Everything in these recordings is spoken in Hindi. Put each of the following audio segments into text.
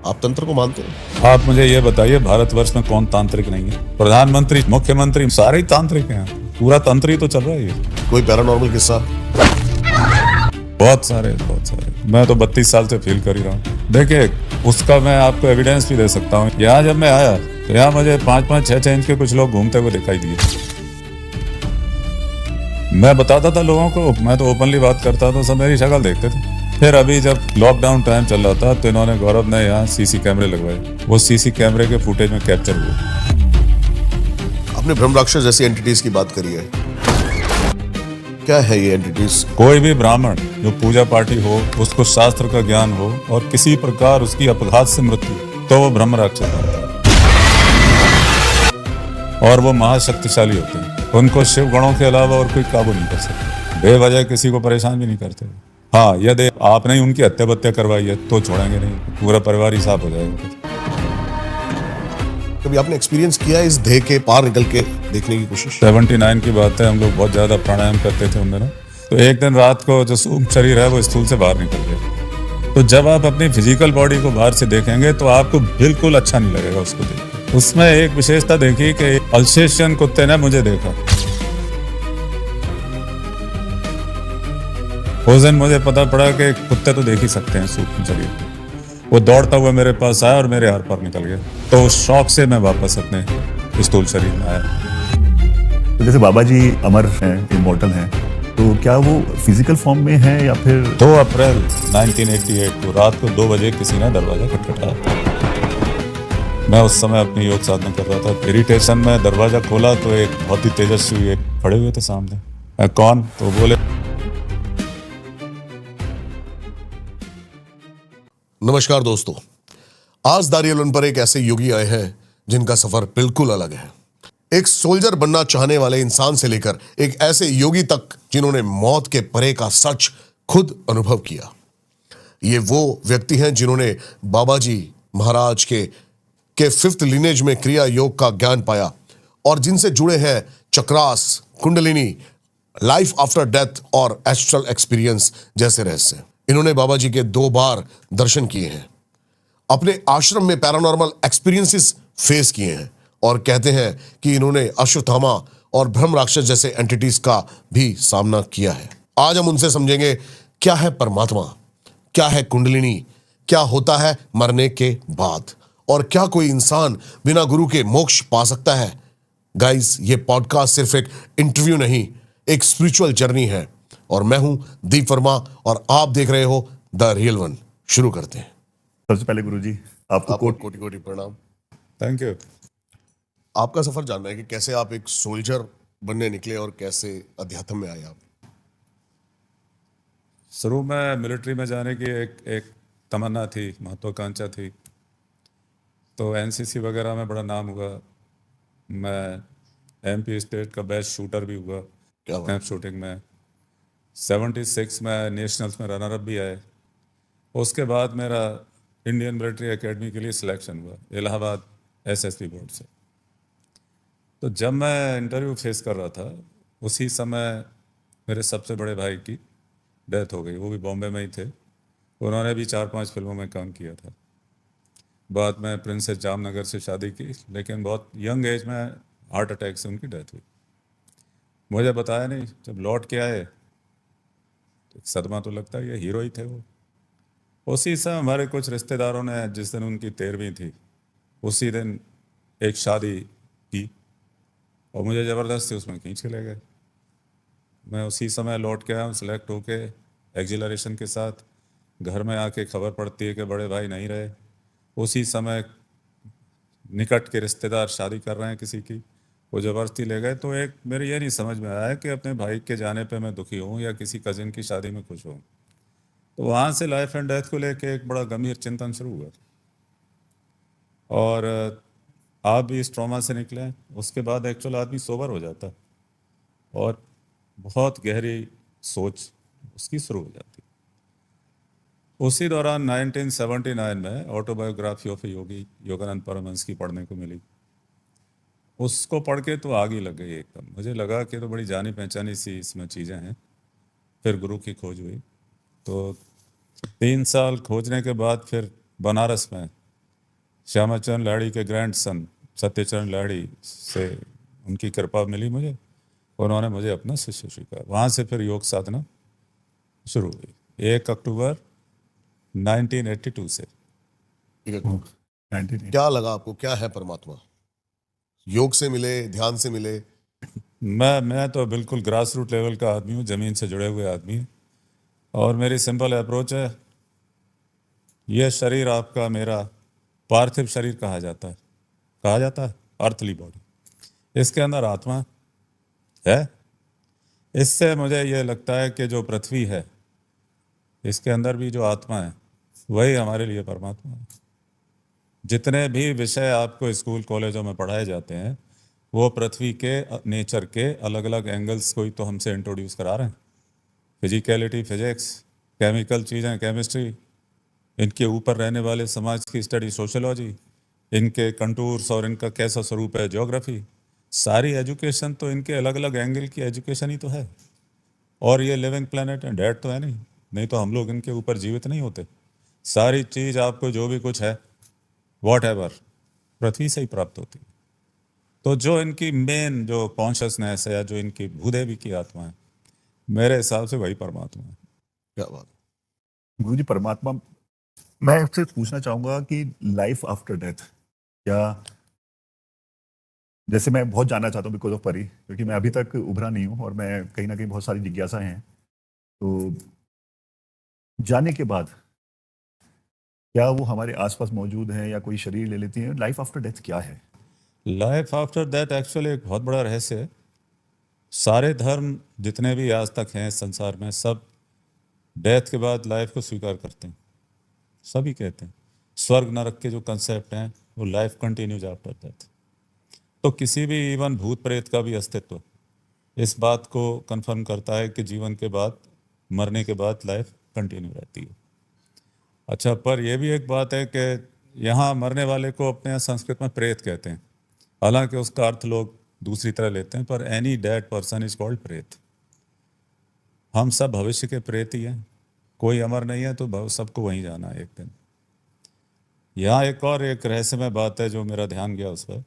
आप तंत्र को मानते हैं? आप मुझे ये बताइए, भारतवर्ष में कौन तांत्रिक नहीं है? प्रधानमंत्री, मुख्यमंत्री, सारे ही तांत्रिक हैं। पूरा तंत्र ही तो चल रहा है ये। कोई पैरानॉर्मल किस्सा? बहुत सारे। मैं तो 32 साल से फील कर ही रहा हूँ। देखिए, उसका मैं आपको एविडेंस भी दे सकता हूँ। यहाँ जब मैं आया तो यहाँ मुझे 5-5, 6-6 इंच के कुछ लोग घूमते हुए दिखाई दिए। मैं बताता था लोगों को, मैं तो ओपनली बात करता था, सब मेरी शक्ल देखते थे। फिर अभी जब लॉकडाउन टाइम चल रहा था तो इन्होंने, गौरव ने यहाँ सीसी कैमरे लगवाए। वो सीसी कैमरे के फुटेज में कैप्चर हुए। आपने ब्रह्म राक्षस जैसी एंटिटीज की बात करी है, क्या है ये एंटिटीज? कोई भी ब्राह्मण जो पूजा पाठी हो, उसको शास्त्र का ज्ञान हो और किसी प्रकार उसकी अपघात से मृत्यु, तो वो ब्रह्म राक्षस होता है। और वो महाशक्तिशाली होते हैं। उनको शिव गणों के अलावा और कोई काबू नहीं कर सकते। बेवजह किसी को परेशान भी नहीं करते। हाँ, यदि आपने उनकी हत्या बत्या करवाई है तो छोड़ेंगे नहीं, पूरा परिवार ही साफ हो जाएगा। कभी आपने एक्सपीरियंस किया है इस देह के पार निकल के देखने की कोशिश? 79 की बात है, हम लोग बहुत ज्यादा प्राणायाम करते थे उन दिनों। तो एक दिन रात को जो सूक्ष्म शरीर है वो स्थूल से बाहर निकल गया। तो जब आप अपनी फिजिकल बॉडी को बाहर से देखेंगे तो आपको बिल्कुल अच्छा नहीं लगेगा उसको देख के। उसमें एक विशेषता देखी कि अल्सेशियन कुत्ते ने मुझे देखा। उस दिन मुझे पता पड़ा कि कुत्ते तो देख ही सकते हैं सूक्ष्म शरीर को। वो दौड़ता हुआ मेरे पास आया और मेरे आर पार निकल गया। तो उस शौक से मैं वापस अपने स्थूल शरीर में आया। तो जैसे बाबा जी अमर हैं, इमॉर्टल हैं, तो क्या वो फिजिकल फॉर्म में है या फिर? 2 अप्रैल 1988 को रात को 2 बजे किसी ने दरवाजा खटखटाया। मैं उस समय अपनी योग साधना कर रहा था। इरिटेशन में दरवाजा खोला तो एक बहुत ही तेजस्वी एक खड़े हुए थे सामने। मैं कौन? तो बोले। नमस्कार दोस्तों, आज दारियल पर एक ऐसे योगी आए हैं जिनका सफर बिल्कुल अलग है। एक सोल्जर बनना चाहने वाले इंसान से लेकर एक ऐसे योगी तक जिन्होंने मौत के परे का सच खुद अनुभव किया। ये वो व्यक्ति हैं जिन्होंने बाबा जी महाराज के 5th लिनेज में क्रिया योग का ज्ञान पाया और जिनसे जुड़े हैं chakras, kundalini, life after death और एस्ट्रल एक्सपीरियंस जैसे रहस्य। इन्होंने बाबा जी के 2 बार दर्शन किए हैं, अपने आश्रम में पैरानॉर्मल एक्सपीरियंसेस फेस किए हैं और कहते हैं कि इन्होंने अश्वत्थामा और ब्रह्म राक्षस जैसे एंटिटीज का भी सामना किया है। आज हम उनसे समझेंगे क्या है परमात्मा, क्या है कुंडलिनी, क्या होता है मरने के बाद और क्या कोई इंसान बिना गुरु के मोक्ष पा सकता है। गाइस, ये पॉडकास्ट सिर्फ एक इंटरव्यू नहीं, एक स्पिरिचुअल जर्नी है और मैं हूं दीप वर्मा और आप देख रहे हो द रियल वन। शुरू करते हैं। सबसे पहले गुरुजी आपको कोटि कोटि प्रणाम। Thank you. आपका सफर जानना है कि कैसे आप एक सोल्जर बनने निकले और कैसे अध्यात्म में आए आप? शुरू में मिलिट्री में जाने की एक तमन्ना थी, महत्वाकांक्षा थी। तो एनसीसी वगैरह में बड़ा नाम हुआ। मैं एमपी स्टेट का बेस्ट शूटर भी हुआ कैंप शूटिंग में। 76 में नेशनल्स में रनर अप भी आए। उसके बाद मेरा इंडियन मिलिट्री एकेडमी के लिए सिलेक्शन हुआ इलाहाबाद एसएसबी बोर्ड से। तो जब मैं इंटरव्यू फेस कर रहा था उसी समय मेरे सबसे बड़े भाई की डेथ हो गई। वो भी बॉम्बे में ही थे। उन्होंने भी 4-5 फिल्मों में काम किया था। बाद में प्रिंसेस जामनगर से शादी की, लेकिन बहुत यंग एज में हार्ट अटैक से उनकी डेथ हुई। मुझे बताया नहीं। जब लौट के आए तो एक सदमा तो लगता है, ये हीरो ही थे वो। उसी समय हमारे कुछ रिश्तेदारों ने, जिस दिन उनकी 13वीं थी, उसी दिन एक शादी की और मुझे ज़बरदस्ती उसमें खींच के ले गए। मैं उसी समय लौट के आया हूँ सेलेक्ट होके एक्जिलरेशन के साथ। घर में आके खबर पड़ती है कि बड़े भाई नहीं रहे। उसी समय निकट के रिश्तेदार शादी कर रहे हैं किसी की, वो ज़बरदस्ती ले गए। तो एक मेरे ये नहीं समझ में आया कि अपने भाई के जाने पे मैं दुखी हूँ या किसी कजिन की शादी में खुश हूँ। तो वहाँ से लाइफ एंड डेथ को लेके एक बड़ा गंभीर चिंतन शुरू हुआ। और आप भी इस ट्रॉमा से निकले। उसके बाद एक्चुअल आदमी सोबर हो जाता और बहुत गहरी सोच उसकी शुरू हो जाती। उसी दौरान 1979 में ऑटोबायोग्राफी ऑफ योगी योगानंद परमहंस की पढ़ने को मिली। उसको पढ़ के तो आग ही लग गई एकदम। मुझे लगा कि तो बड़ी जानी पहचानी सी इसमें चीज़ें हैं। फिर गुरु की खोज हुई। तो 3 साल खोजने के बाद फिर बनारस में श्यामाचरण लाहिड़ी के ग्रैंडसन सत्यचरण लाहिड़ी से उनकी कृपा मिली मुझे, उन्होंने मुझे अपना शिष्य स्वीकार। वहाँ से फिर योग साधना शुरू हुई 1 अक्टूबर 1982 से। ठीक है। 19 क्या लगा आपको, क्या है परमात्मा? योग से मिले, ध्यान से मिले? मैं तो बिल्कुल ग्रास रूट लेवल का आदमी हूँ, ज़मीन से जुड़े हुए आदमी हूँ, और मेरी सिंपल अप्रोच है, यह शरीर आपका मेरा पार्थिव शरीर कहा जाता है अर्थली बॉडी, इसके अंदर आत्मा है। इससे मुझे ये लगता है कि जो पृथ्वी है इसके अंदर भी जो आत्मा है वही हमारे लिए परमात्मा है। जितने भी विषय आपको स्कूल कॉलेजों में पढ़ाए जाते हैं वो पृथ्वी के नेचर के अलग अलग एंगल्स को ही तो हमसे इंट्रोड्यूस करा रहे हैं। फिजिकलिटी फिजिक्स, केमिकल चीज़ें केमिस्ट्री, इनके ऊपर रहने वाले समाज की स्टडी सोशोलॉजी, इनके कंटूर्स और इनका कैसा स्वरूप है ज्योग्राफी, सारी एजुकेशन तो इनके अलग अलग एंगल की एजुकेशन ही तो है। और ये लिविंग प्लेनेट है, डेड तो है नहीं तो हम लोग इनके ऊपर जीवित नहीं होते। सारी चीज़ आपको जो भी कुछ है वॉट एवर पृथ्वी से ही प्राप्त होती है। तो जो इनकी मेन जो कॉन्शियसनेस है या जो इनकी भूदेवी की आत्मा है, मेरे हिसाब से वही परमात्मा है। क्या बात। गुरु जी, परमात्मा, मैं आपसे पूछना चाहूंगा कि लाइफ आफ्टर डेथ क्या, जैसे मैं बहुत जानना चाहता हूँ बिकॉज ऑफ परी, क्योंकि मैं अभी तक उभरा नहीं हूँ और मैं कहीं ना कहीं बहुत सारी जिज्ञासाएं हैं। तो जाने के बाद क्या वो हमारे आसपास मौजूद हैं या कोई शरीर ले लेती हैं? लाइफ आफ्टर डेथ क्या है? लाइफ आफ्टर दैट एक्चुअली एक बहुत बड़ा रहस्य है। सारे धर्म जितने भी आज तक हैं संसार में, सब डेथ के बाद लाइफ को स्वीकार करते हैं। सभी कहते हैं स्वर्ग नरक के जो कंसेप्ट हैं वो लाइफ कंटिन्यूज आफ्टर डेथ। तो किसी भी इवन भूत प्रेत का भी अस्तित्व इस बात को कंफर्म करता है कि जीवन के बाद, मरने के बाद लाइफ कंटिन्यू रहती है। अच्छा, पर यह भी एक बात है कि यहाँ मरने वाले को अपने यहाँ संस्कृत में प्रेत कहते हैं, हालांकि उसका अर्थ लोग दूसरी तरह लेते हैं, पर any dead person is called प्रेत। हम सब भविष्य के प्रेत ही हैं, कोई अमर नहीं है, तो सबको वहीं जाना है एक दिन। यहाँ एक और एक रहस्यमय बात है जो मेरा ध्यान गया उस पर।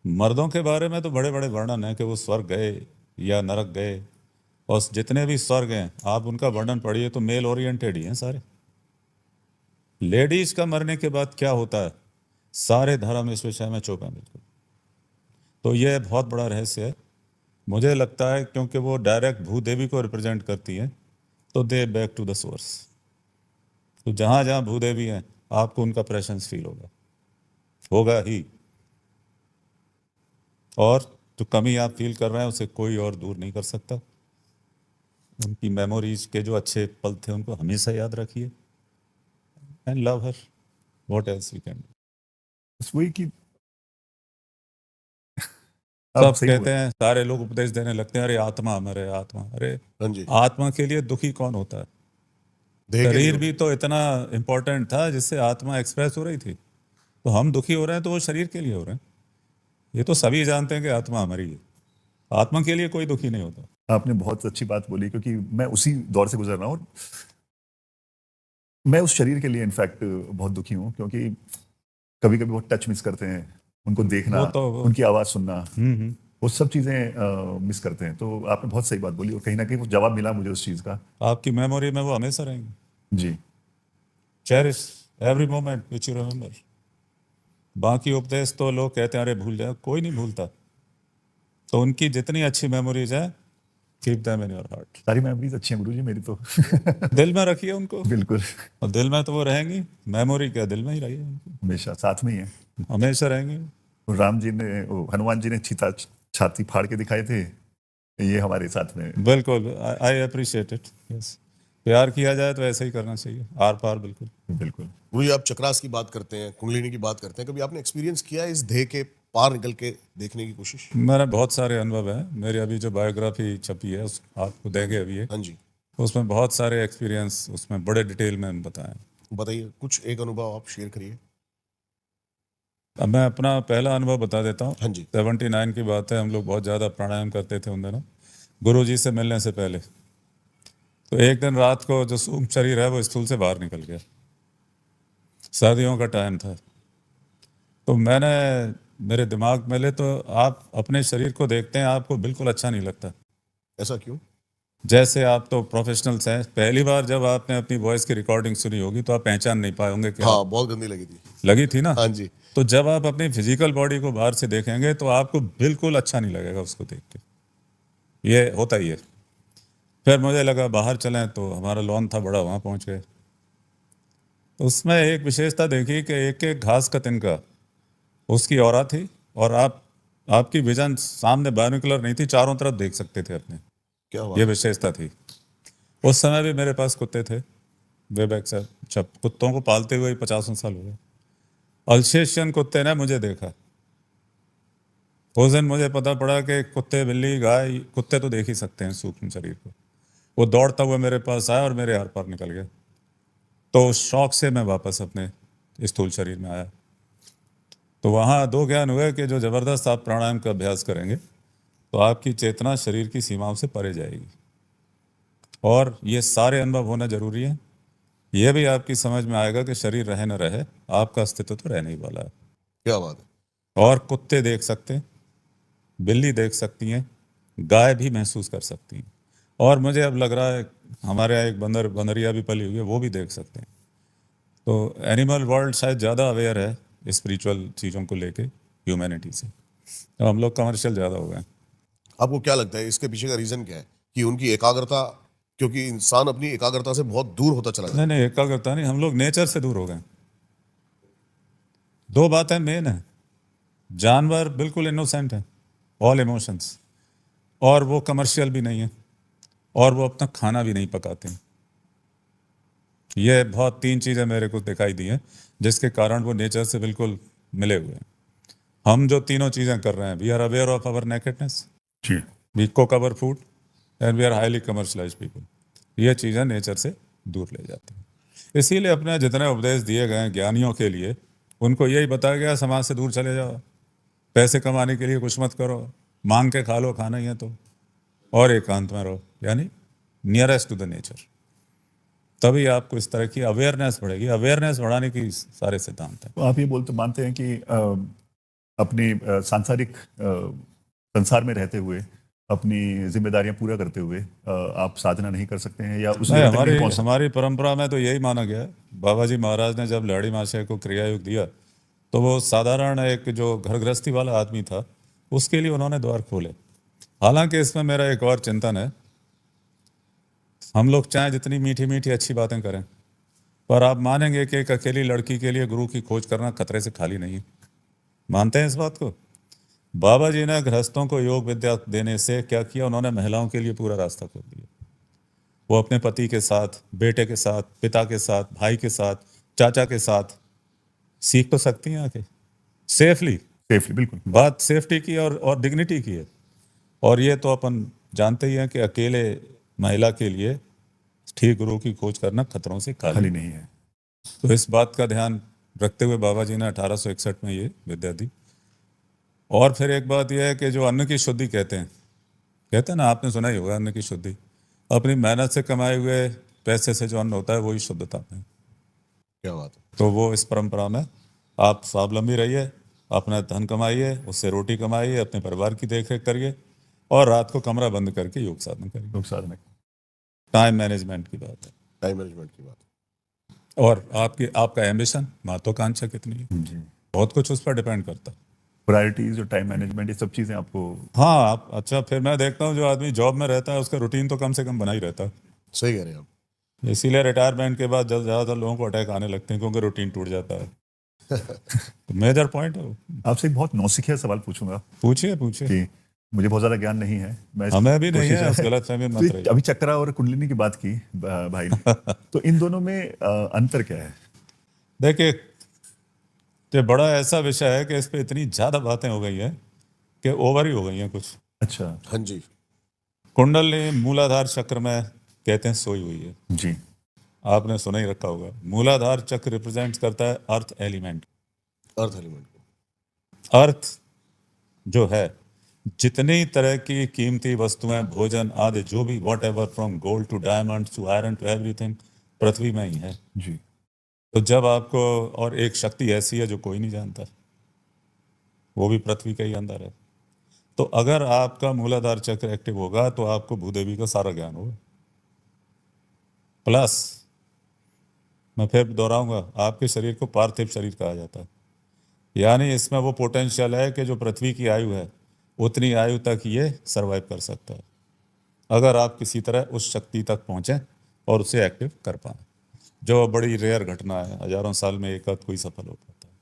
मर्दों के बारे में तो बड़े बड़े वर्णन है कि वो स्वर्ग गए या नरक गए, और जितने भी स्वर्ग हैं आप उनका वर्णन पढ़िए तो मेल ओरिएंटेड ही हैं सारे। लेडीज का मरने के बाद क्या होता है, सारे धर्म इस विषय में चुप हैं बिल्कुल। तो यह बहुत बड़ा रहस्य है मुझे लगता है, क्योंकि वो डायरेक्ट भूदेवी को रिप्रेजेंट करती हैं, तो दे बैक टू द सोर्स। तो जहाँ जहाँ भूदेवी हैं आपको उनका प्रेजेंस फील होगा ही, और जो कमी आप फील कर रहे हैं उसे कोई और दूर नहीं कर सकता। उनकी मेमोरीज के जो अच्छे पल थे उनको हमेशा याद रखिए and love her, what else we can do. बस वही कि सब आप सही कहते हैं, सारे लोग उपदेश देने लगते हैं, अरे आत्मा अमर है, आत्मा। अरे हाँ जी। आत्मा के लिए दुखी कौन होता है? देह के शरीर लिए। भी तो इतना इम्पोर्टेंट था जिससे आत्मा एक्सप्रेस हो रही थी। तो हम दुखी हो रहे हैं तो वो शरीर के लिए हो रहे हैं। ये तो सभी जानते हैं कि आत्मा हमारी है, आत्मा के लिए कोई दुखी नहीं होता। आपने बहुत अच्छी बात बोली, क्योंकि मैं उसी दौर से गुजर रहा हूँ। मैं उस शरीर के लिए इनफैक्ट बहुत दुखी हूँ, क्योंकि कभी कभी वो टच मिस करते हैं, उनको देखना, उनकी आवाज़ सुनना, वो सब चीज़ें मिस करते हैं। तो आपने बहुत सही बात बोली और कहीं ना कहीं वो जवाब मिला मुझे उस चीज़ का। आपकी मेमोरी में वो हमेशा रहेंगे। जी। Cherish every moment which you remember. बाकी उपदेश तो लोग कहते हैं अरे भूल जाए, कोई नहीं भूलता। तो उनकी जितनी अच्छी मेमोरीज है, keep them in your heart. सारी मेमोरीज अच्छी हैं गुरुजी मेरी तो। दिल में रखिए उनको, बिल्कुल, और दिल में तो वो रहेंगी। मेमोरी क्या, दिल में ही रहिए उनकी, हमेशा साथ में ही है। हमेशा रहेंगे। वो राम जी ने, वो हनुमान जी ने चीता छाती फाड़ के दिखाए थे, ये हमारे साथ में। बिल्कुल, आई अप्रिशिएट इट। यस, प्यार किया जाए तो ऐसे ही करना चाहिए, आर पार। बिल्कुल बिल्कुल। गुरुजी, आप चक्रास की बात करते हैं, कुंडलिनी की बात करते हैं, कभी आपने एक्सपीरियंस किया है इस देह के पार निकल के देखने की कोशिश? मेरा बहुत सारे अनुभव हैं। मेरी अभी जो बायोग्राफी छपी है उस आपको देंगे अभी है, हाँ जी। उसमें बहुत सारे एक्सपीरियंस उसमें बड़े डिटेल में बताएं। बताइए, कुछ एक अनुभव आप शेयर करिए। अब मैं अपना पहला अनुभव बता देता हूँ। हाँ जी। 79 की बात है, हम लोग बहुत ज़्यादा प्राणायाम करते थे उन दिनों, गुरु जी से मिलने से पहले। तो एक दिन रात को जो सूक्ष्म शरीर है वो स्थूल से बाहर निकल गया। सर्दियों का टाइम था, तो मेरे दिमाग में ले तो आप अपने शरीर को देखते हैं, आपको बिल्कुल अच्छा नहीं लगता। ऐसा क्यों? जैसे आप तो प्रोफेशनल्स हैं, पहली बार जब आपने अपनी वॉइस की रिकॉर्डिंग सुनी होगी तो आप पहचान नहीं पाए होंगे कि हाँ, बहुत गंदी लगी थी। लगी थी ना। हाँ जी। तो जब आप अपनी फिजिकल बॉडी को बाहर से देखेंगे तो आपको बिल्कुल अच्छा नहीं लगेगा उसको देख के, ये होता ही है। फिर मुझे लगा बाहर चलें, तो हमारा लॉन था बड़ा, वहाँ पहुँच गए। तो उसमें एक विशेषता देखी कि एक एक घास का तिनका उसकी औरा थी, और आपकी विजन सामने बाइनोकुलर नहीं थी, चारों तरफ देख सकते थे अपने, क्या ये बात। विशेषता थी। उस समय भी मेरे पास कुत्ते थे, वे बैक से कुत्तों को पालते हुए 50 साल हो गए। अल्सेशियन कुत्ते ने मुझे देखा। उस दिन मुझे पता पड़ा कि कुत्ते, बिल्ली, गाय, कुत्ते तो देख ही सकते हैं सूक्ष्म शरीर को। वो दौड़ता हुआ मेरे पास आया और मेरे आर पार निकल गया। तो उस शौक से मैं वापस अपने स्थूल शरीर में आया। तो वहाँ दो ज्ञान हुए कि जो ज़बरदस्त आप प्राणायाम का अभ्यास करेंगे तो आपकी चेतना शरीर की सीमाओं से परे जाएगी, और ये सारे अनुभव होना जरूरी है। ये भी आपकी समझ में आएगा कि शरीर रहे न रहे, आपका अस्तित्व तो रहने ही वाला है। क्या बात है। और कुत्ते देख सकते हैं, बिल्ली देख सकती हैं, गाय भी महसूस कर सकती हैं, और मुझे अब लग रहा है हमारे यहाँ एक बंदरिया भी पली हुई है, वो भी देख सकते हैं। तो एनिमल वर्ल्ड शायद ज़्यादा अवेयर है स्पिरिचुअल चीज़ों को लेके ह्यूमैनिटी से, तो हम लोग कमर्शियल ज़्यादा हो गए। आपको क्या लगता है इसके पीछे का रीजन क्या है कि उनकी एकाग्रता, क्योंकि इंसान अपनी एकाग्रता से बहुत दूर होता चला जाता नहीं, एकाग्रता नहीं, हम लोग नेचर से दूर हो गए। दो बातें मेन है, जानवर बिल्कुल इनोसेंट है, ऑल इमोशंस, और वो कमर्शियल भी नहीं है, और वो अपना खाना भी नहीं पकाते हैं। ये बहुत तीन चीज़ें मेरे को दिखाई दी हैं जिसके कारण वो नेचर से बिल्कुल मिले हुए हैं। हम जो तीनों चीज़ें कर रहे हैं, we are aware of our nakedness, जी we cook our food, and we are highly commercialise people. ये चीज़ें नेचर से दूर ले जाती हैं। इसीलिए अपने जितने उपदेश दिए गए हैं ज्ञानियों के लिए, उनको यही बताया गया समाज से दूर चले जाओ, पैसे कमाने के लिए कुछ मत करो, मांग के खा लो, खाना ही है तो, और एकांत में रहो, यानी नियरेस्ट टू द नेचर। तभी आपको इस तरह की अवेयरनेस बढ़ेगी। अवेयरनेस बढ़ाने की सारे सिद्धांत हैं। तो आप ये मानते हैं कि अपनी सांसारिक संसार में रहते हुए, अपनी जिम्मेदारियां पूरा करते हुए आप साधना नहीं कर सकते हैं, या उस नहीं, लेवल तक नहीं पहुंच सकते? हमारी परंपरा में तो यही माना गया है। बाबा जी महाराज ने जब लाड़ी महाशय को क्रिया योग दिया तो वो साधारण एक जो घर गृहस्थी वाला आदमी था उसके लिए उन्होंने द्वार खोले। हालांकि इसमें मेरा एक और चिंतन है, हम लोग चाहे जितनी मीठी मीठी अच्छी बातें करें, पर आप मानेंगे कि एक अकेली लड़की के लिए गुरु की खोज करना खतरे से खाली नहीं है। मानते हैं इस बात को? बाबा जी ने गृहस्थों को योग विद्या देने से क्या किया, उन्होंने महिलाओं के लिए पूरा रास्ता खोल दिया। वो अपने पति के साथ, बेटे के साथ, पिता के साथ, भाई के साथ, चाचा के साथ सीख तो सकती हैं आके सेफली। बिल्कुल। बात सेफ्टी की और डिग्निटी की है। और ये तो अपन जानते ही हैं कि अकेले महिला के लिए ठीक गुरु की खोज करना खतरों से खाली नहीं है। तो इस बात का ध्यान रखते हुए बाबा जी ने 1861 में ये विद्या दी। और फिर एक बात यह है कि जो अन्न की शुद्धि कहते हैं ना, आपने सुना ही होगा, अन्न की शुद्धि, अपनी मेहनत से कमाए हुए पैसे से जो अन्न होता है वही शुद्धता है। क्या बात है। तो वो इस परंपरा में आप स्वावलंबी रहिए, अपना धन कमाइए, उससे रोटी कमाइए, अपने परिवार की देखरेख करिए, और रात को कमरा बंद करके योग साधना करिए। टाइम मैनेजमेंट की बात है, टाइम मैनेजमेंट की बात है। और आपका एम्बिशन, महत्वाकांक्षा कितनी है, बहुत कुछ उस पर डिपेंड करता है। प्रायोरिटीज और टाइम मैनेजमेंट, ये सब चीजें आपको। हाँ, आप अच्छा, फिर मैं देखता हूँ जो आदमी जॉब में रहता है उसका रूटीन तो कम से कम बना ही रहता है। सही कह रहे हैं आप। इसीलिए रिटायरमेंट के बाद ज़्यादातर लोगों को अटैक आने लगते हैं, क्योंकि रूटीन टूट जाता है। तो मेजर पॉइंट है वो। आपसे एक बहुत नौसिखिया सवाल पूछूंगा। पूछिए कि मुझे बहुत ज्यादा ज्ञान नहीं है, हमें भी नहीं है, गलत फहमी मत रहिए। अभी चक्रा और कुंडलिनी की बात की भाई ने, तो इन दोनों में अंतर क्या है? देखिए, ये बड़ा ऐसा विषय है कि इस पे इतनी ज्यादा बातें हो गई हैं कि ओवर ही हो गई हैं कुछ। अच्छा। हाँ जी। कुंडली मूलाधार चक्र में कहते हैं सोई हुई है जी, आपने सुना ही रखा होगा। मूलाधार चक्र रिप्रेजेंट करता है अर्थ एलिमेंट। अर्थ जो है, जितनी तरह की कीमती वस्तुएं, भोजन आदि, जो भी whatever, from gold to diamond to iron to everything, पृथ्वी में ही है जी। तो जब आपको, और एक शक्ति ऐसी है जो कोई नहीं जानता, वो भी पृथ्वी के ही अंदर है। तो अगर आपका मूलाधार चक्र एक्टिव होगा तो आपको भूदेवी का सारा ज्ञान होगा। प्लस मैं फिर दोहराऊंगा, आपके शरीर को पार्थिव शरीर कहा जाता है, यानी इसमें वो पोटेंशियल है कि जो पृथ्वी की आयु है उतनी आयु तक ये सरवाइव कर सकता है, अगर आप किसी तरह उस शक्ति तक पहुंचे और उसे एक्टिव कर पाए, जो बड़ी रेयर घटना है, हजारों साल में एक आध कोई सफल हो पाता है,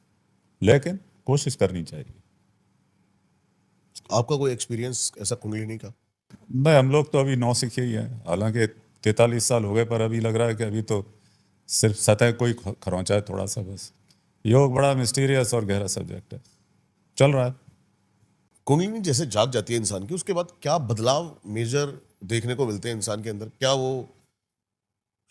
लेकिन कोशिश करनी चाहिए। आपका कोई एक्सपीरियंस ऐसा कुंडलिनी का? नहीं, हम लोग तो अभी नौसिखिए ही हैं, हालांकि 43 साल हो गए, पर अभी लग रहा है कि अभी तो सिर्फ सतह को ही खरोंचा है थोड़ा सा बस। योग बड़ा मिस्टीरियस और गहरा सब्जेक्ट है, चल रहा है। कुंडलिनी जैसे जाग जाती है इंसान की, उसके बाद क्या बदलाव मेजर देखने को मिलते हैं इंसान के अंदर? क्या वो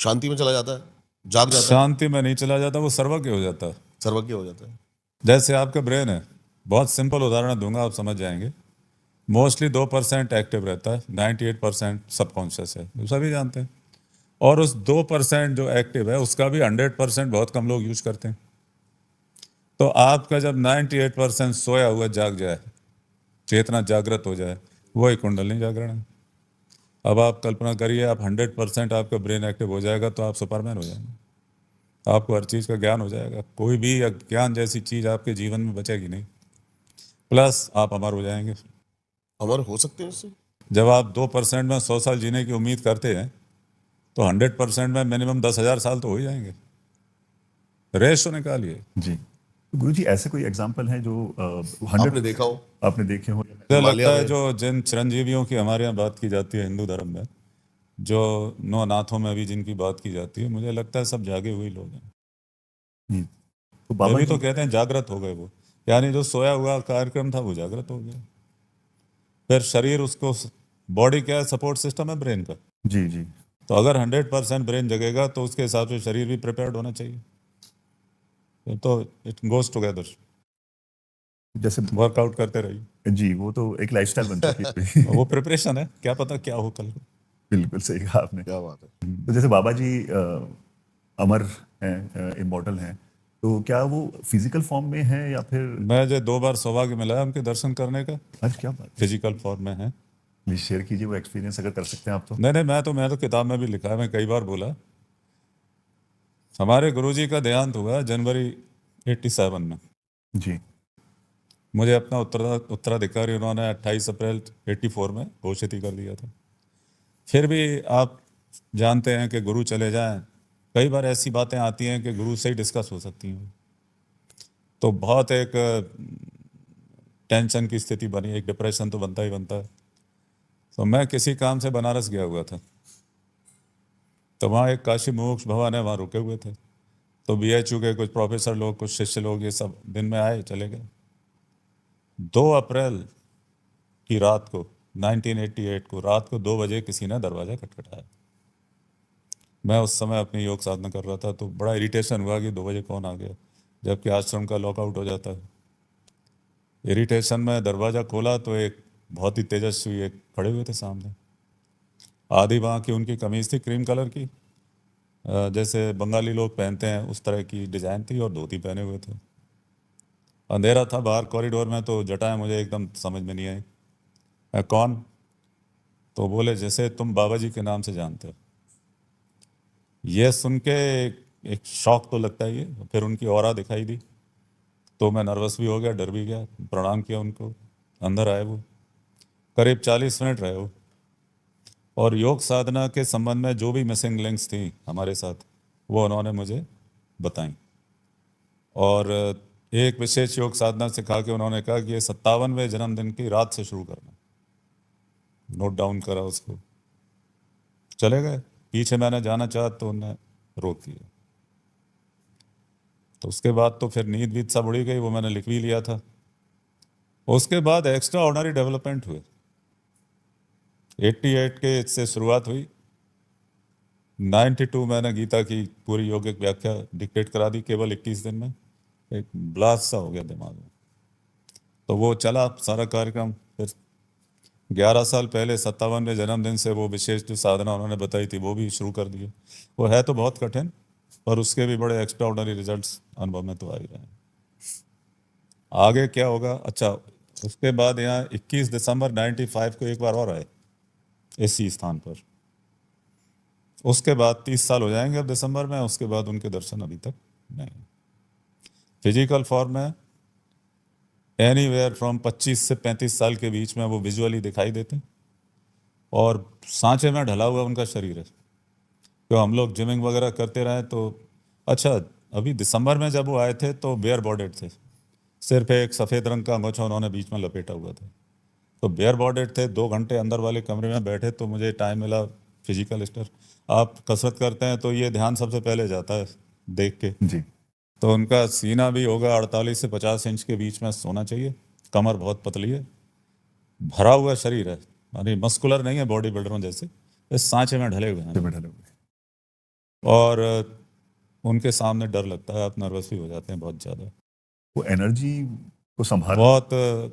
शांति में चला जाता है, जाग जाता है, शांति में नहीं चला जाता, वो सर्वज्ञ हो जाता है। सर्वज्ञ हो जाता है? जैसे आपका ब्रेन है, बहुत सिंपल उदाहरण दूंगा, आप समझ जाएंगे। मोस्टली 2% एक्टिव रहता है, 98% सबकॉन्शियस है, वो सभी जानते हैं। और उस 2% जो एक्टिव है उसका भी 100% बहुत कम लोग यूज करते हैं। तो आपका जब 98% सोया हुआ जाग जाए, चेतना जागृत हो जाए, वही कुंडलिनी जागरण है। अब आप कल्पना करिए, आप 100% आपका ब्रेन एक्टिव हो जाएगा तो आप सुपरमैन हो जाएंगे, आपको हर चीज़ का ज्ञान हो जाएगा, कोई भी अज्ञान जैसी चीज़ आपके जीवन में बचेगी नहीं। प्लस आप अमर हो जाएंगे। अमर हो सकते हैं इससे? जब आप 2% में 100 साल जीने की उम्मीद करते हैं तो 100% में मिनिमम 10,000 साल तो हो ही जाएंगे। रेशो निकालिए। जी, तो गुरु जी ऐसे कोई एग्जाम्पल है जो 100 आपने देखा हो? आपने देखे हो? मुझे हिमालय लगता है में- जो जिन चिरंजीवियों की हमारे यहाँ बात की जाती है हिंदू धर्म में, जो 9 नाथों में भी जिनकी बात की जाती है, मुझे लगता है सब जागे हुए लोग हैं। तो ये बाबा भी जी तो कहते हैं जागृत हो गए वो, यानी जो सोया हुआ कार्यक्रम था वो जागृत हो गया। फिर शरीर उसको, बॉडी क्या है, सपोर्ट सिस्टम है ब्रेन का। जी जी तो अगर 100% ब्रेन जगेगा तो उसके हिसाब से शरीर भी प्रिपेयर्ड होना चाहिए। तो इट गोज टुगेदर। जैसे वर्कआउट करते रहिए, जी, वो तो एक लाइफस्टाइल बन चुकी है। वो प्रिपरेशन है, क्या पता क्या हो कल को। बिल्कुल सही कहा आपने। क्या बात है। तो जैसे बाबा जी अमर हैं, इमॉर्टल हैं, तो क्या वो फिजिकल फॉर्म में है या फिर? मुझे 2 बार सौभाग्य मिला है उनके दर्शन करने का, आज क्या बात फिजिकल फॉर्म में है। प्लीज शेयर कीजिए वो एक्सपीरियंस अगर कर सकते हैं आप तो। नहीं, मैं तो किताब में भी लिखा है, मैं कई बार बोला। हमारे गुरुजी का देहांत हुआ जनवरी 87 में। जी मुझे अपना उत्तराधिकारी उन्होंने 28 अप्रैल 84 में घोषित ही कर दिया था। फिर भी आप जानते हैं कि गुरु चले जाएं, कई बार ऐसी बातें आती हैं कि गुरु से ही डिस्कस हो सकती हैं, तो बहुत एक टेंशन की स्थिति बनी, एक डिप्रेशन तो बनता ही बनता है। तो मैं किसी काम से बनारस गया हुआ था, तो वहाँ एक काशी मोक्ष भवन है, वहाँ रुके हुए थे। तो BHU के कुछ प्रोफेसर लोग, कुछ शिष्य लोग, ये सब दिन में आए चले गए। 2 अप्रैल की रात को, 1988 को रात को 2 बजे किसी ने दरवाज़ा खटखटाया। मैं उस समय अपनी योग साधना कर रहा था, तो बड़ा इरिटेशन हुआ कि 2 बजे कौन आ गया, जबकि आश्रम का लॉकआउट हो जाता है। इरिटेशन में दरवाज़ा खोला तो एक बहुत ही तेजस्वी एक खड़े हुए थे सामने। आधी बाँह की उनकी कमीज़ थी, क्रीम कलर की, जैसे बंगाली लोग पहनते हैं उस तरह की डिज़ाइन थी, और धोती पहने हुए थे। अंधेरा था बाहर कॉरिडोर में, तो जटाएं मुझे एकदम समझ में नहीं आई। मैं कौन? तो बोले जैसे तुम बाबा जी के नाम से जानते हो। ये सुन के एक शौक तो लगता ही है। फिर उनकी ऑरा दिखाई दी तो मैं नर्वस भी हो गया, डर भी गया, प्रणाम किया उनको। अंदर आए वो, करीब 40 मिनट रहे वो, और योग साधना के संबंध में जो भी मिसिंग लिंक्स थी हमारे साथ, वो उन्होंने मुझे बताई। और एक विशेष योग साधना सिखा के उन्होंने कहा कि ये 57वें जन्मदिन की रात से शुरू करना। नोट डाउन करा उसको, चले गए। पीछे मैंने जाना चाहा तो उन्हें रोक दिया। तो उसके बाद तो फिर नींद वीद सब उड़ी गई, वो मैंने लिख भी लिया था। उसके बाद एक्स्ट्रा ऑर्डिनरी डेवलपमेंट हुए। 88 के इससे शुरुआत हुई। 92 मैंने गीता की पूरी यौगिक व्याख्या डिक्टेट करा दी केवल 21 दिन में। एक ब्लास्ट सा हो गया दिमाग में। तो वो चला सारा कार्यक्रम। फिर 11 साल पहले 57वें जन्मदिन से वो विशेष जो साधना उन्होंने बताई थी वो भी शुरू कर दी। वो है तो बहुत कठिन, पर उसके भी बड़े एक्स्ट्रा ऑर्डिनरी रिजल्ट्स अनुभव में तो आ ही रहे हैं। आगे क्या होगा? अच्छा, उसके बाद यहाँ 21 दिसंबर 95 को एक बार और आए इसी स्थान पर। उसके बाद 30 साल हो जाएंगे अब दिसंबर में, उसके बाद उनके दर्शन अभी तक नहीं। फिजिकल फॉर्म में एनीवेयर फ्रॉम 25 से 35 साल के बीच में वो विजुअली दिखाई देते हैं, और सांचे में ढला हुआ उनका शरीर है। तो हम लोग जिमिंग वगैरह करते रहे तो अच्छा, अभी दिसंबर में जब वो आए थे तो बेयर बॉडेड थे, सिर्फ एक सफ़ेद रंग का अंगोछा उन्होंने बीच में लपेटा हुआ था। तो बेयर बॉडेड थे, 2 घंटे अंदर वाले कमरे में बैठे, तो मुझे टाइम मिला फिजिकल स्टर। आप कसरत करते हैं तो ये ध्यान सबसे पहले जाता है देख के। जी। तो उनका सीना भी होगा 48 से 50 इंच के बीच में होना चाहिए, कमर बहुत पतली है, भरा हुआ शरीर है, यानी मस्कुलर नहीं है बॉडी बिल्डरों जैसे, इस सांचे में ढले हुए हैं। बैठे हुए। और उनके सामने डर लगता है, आप नर्वस भी हो जाते हैं बहुत ज़्यादा। वो एनर्जी को संभाल। बहुत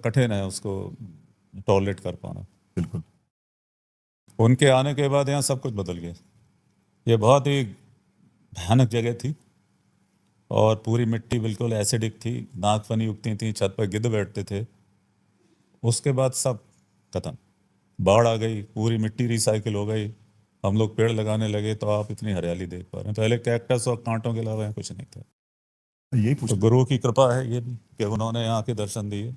कठिन है उसको टॉलरेट कर पाना। बिल्कुल। उनके आने के बाद यहाँ सब कुछ बदल गया। ये बहुत ही भयानक जगह थी, और पूरी मिट्टी बिल्कुल एसिडिक थी, नागफनी उगती थी, छत पर गिद्ध बैठते थे। उसके बाद सब खत्म, बाढ़ आ गई, पूरी मिट्टी रिसाइकिल हो गई, हम लोग पेड़ लगाने लगे, तो आप इतनी हरियाली देख पा रहे हैं। पहले कैक्टस और कांटों के अलावा यहाँ कुछ नहीं था। यही तो पूछ, गुरु की कृपा है ये भी कि उन्होंने यहाँ के दर्शन दिए।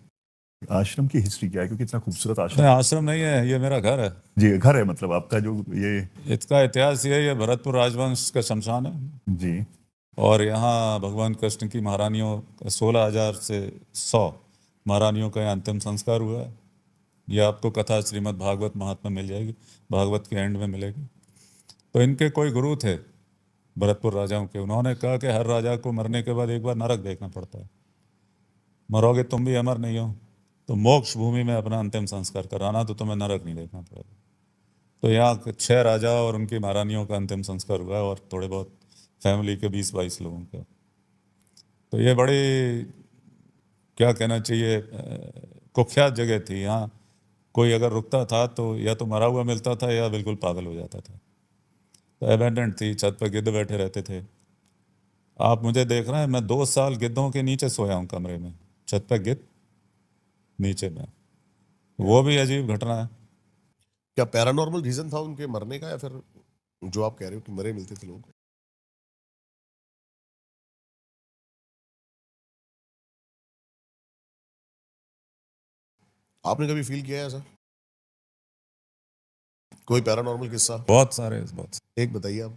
आश्रम की हिस्ट्री क्या है, क्योंकि इतना खूबसूरत नहीं, आश्रम। आश्रम नहीं है, ये मेरा घर है। जी, घर है मतलब आपका जो ये। इसका इतिहास ये है, ये भरतपुर राजवंश का शमशान है, जी। और यहाँ भगवान कृष्ण की महारानियों 16,000 से 100 महारानियों का यहाँ अंतिम संस्कार हुआ है। ये आपको कथा श्रीमद् भागवत महात्मा मिल जाएगी, भागवत के एंड में मिलेगी। तो इनके कोई गुरु थे भरतपुर राजाओं के, उन्होंने कहा कि हर राजा को मरने के बाद एक बार नरक देखना पड़ता है, मरोगे तुम भी अमर नहीं हो, तो मोक्ष भूमि में अपना अंतिम संस्कार कराना, तो तुम्हें नरक नहीं देखना पड़ेगा। तो यहाँ 6 राजा और उनकी महारानियों का अंतिम संस्कार हुआ है, और थोड़े बहुत फैमिली के 20-22 लोगों का। तो ये बड़ी, क्या कहना चाहिए, कुख्यात जगह थी। यहाँ कोई अगर रुकता था तो या तो मरा हुआ मिलता था या बिल्कुल पागल हो जाता था। तो एबेंडेंट थी, छत पर गिद्ध बैठे रहते थे। आप मुझे देख रहे हैं, मैं 2 साल गिद्धों के नीचे सोया हूँ कमरे में, छत पर गिद्ध नीचे में। वो भी अजीब घटना है। क्या पैरानॉर्मल रीजन था उनके मरने का, या फिर जो आप कह रहे हो कि मरे मिलते थे लोग? आपने कभी फील किया है ऐसा कोई पैरानॉर्मल किस्सा? बहुत सारे, बहुत। एक बताइए आप।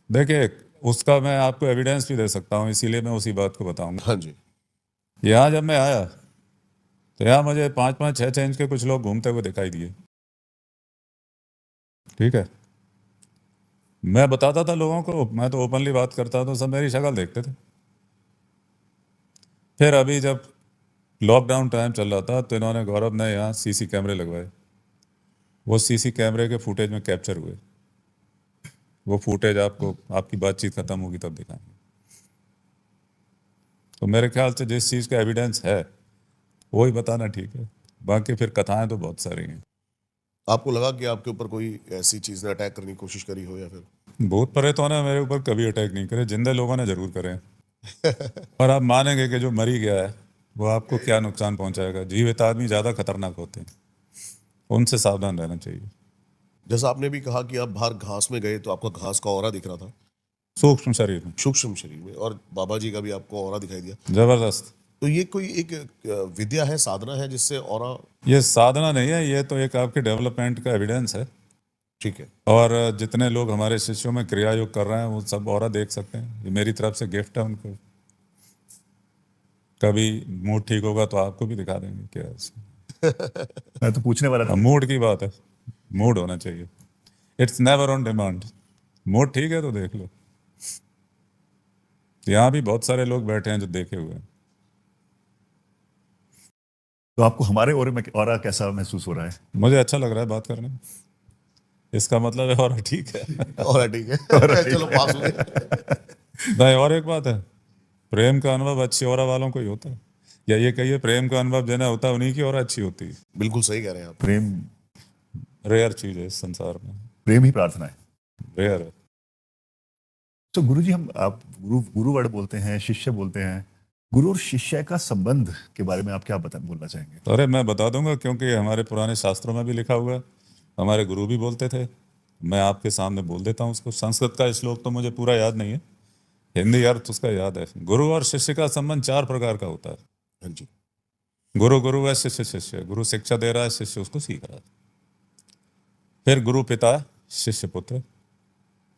देखिए, उसका मैं आपको एविडेंस भी दे सकता हूँ, इसीलिए मैं उसी बात को बताऊंगा। हाँ जी। यहाँ जब मैं आया तो यहाँ मुझे 5-5, 6-6 इंच के कुछ लोग घूमते हुए दिखाई दिए। ठीक है, मैं बताता था लोगों को, मैं तो ओपनली बात करता था, तो सब मेरी शक्ल देखते थे। फिर अभी जब लॉकडाउन टाइम चल रहा था तो इन्होंने, गौरव ने यहाँ सीसी कैमरे लगवाए। वो सीसी कैमरे के फुटेज में कैप्चर हुए। वो फुटेज आपको आपकी बातचीत खत्म होगी तब दिखाएंगे। तो मेरे ख्याल से जिस चीज़ का एविडेंस है वही बताना ठीक है, बाकी फिर कथाएं तो बहुत सारी हैं। आपको लगा कि आपके ऊपर कोई ऐसी चीज ने अटैक करने की कोशिश करी हो, या फिर? भूत प्रेतों ने मेरे ऊपर कभी अटैक नहीं करे, जिंदे लोगों ने जरूर करे। और आप मानेंगे कि जो मरी गया है वो आपको क्या नुकसान पहुंचाएगा। जीवित आदमी ज़्यादा खतरनाक होते हैं, उनसे सावधान रहना चाहिए। जैसा आपने भी कहा कि आप बाहर घास में गए तो आपका घास का ऑरा दिख रहा था सूक्ष्म शरीर में सूक्ष्म शरीर में, और बाबा जी का भी आपको ऑरा दिखाई दिया। जबरदस्त। तो ये कोई एक विद्या है, साधना है, जिससे ऑरा? ये साधना नहीं है, ये तो एक आपके डेवलपमेंट का एविडेंस है। ठीक है। और जितने लोग हमारे शिष्यों में क्रिया योग कर रहे हैं वो सब ऑरा देख सकते हैं। ये मेरी तरफ से गिफ्ट है उनको। कभी मूड ठीक होगा तो आपको भी दिखा देंगे क्या है। मैं तो पूछने वाला था। मूड की बात है, मूड होना चाहिए, it's never on demand. Mood ठीक है तो देख लो। यहाँ भी बहुत सारे लोग बैठे हैं जो देखे हुए हैं। तो आपको हमारे ओरे में ऑरा कैसा महसूस हो रहा है? मुझे अच्छा लग रहा है बात करने में, इसका मतलब है और ठीक है। ऑरा ठीक है। चलो पास हुए। नहीं, और एक बात है, प्रेम का अनुभव अच्छी ऑरा वालों को ही होता है, या ये कहिए प्रेम का अनुभव जिन्हें होता है उन्हीं की ऑरा अच्छी होती है। बिल्कुल सही कह रहे हैं आप। प्रेम, रेयर चीज है इस संसार में, प्रेम ही प्रार्थना है। रेयर है। तो गुरु जी, हम आप गुरु वर्ड बोलते हैं, शिष्य बोलते हैं, गुरु और शिष्य का संबंध के बारे में आप क्या बोलना चाहेंगे? तो अरे मैं बता दूंगा, क्योंकि हमारे पुराने शास्त्रों में भी लिखा हुआ है, हमारे गुरु भी बोलते थे। मैं आपके सामने बोल देता हूँ उसको। संस्कृत का श्लोक तो मुझे पूरा याद नहीं है, हिंदी अर्थ उसका याद है। गुरु और शिष्य का संबंध 4 प्रकार का होता है। हाँ जी। गुरु गुरु है, शिष्य शिष्य। गुरु शिक्षा दे रहा है, शिष्य उसको सीख रहा है। फिर गुरु पिता, शिष्य पुत्र।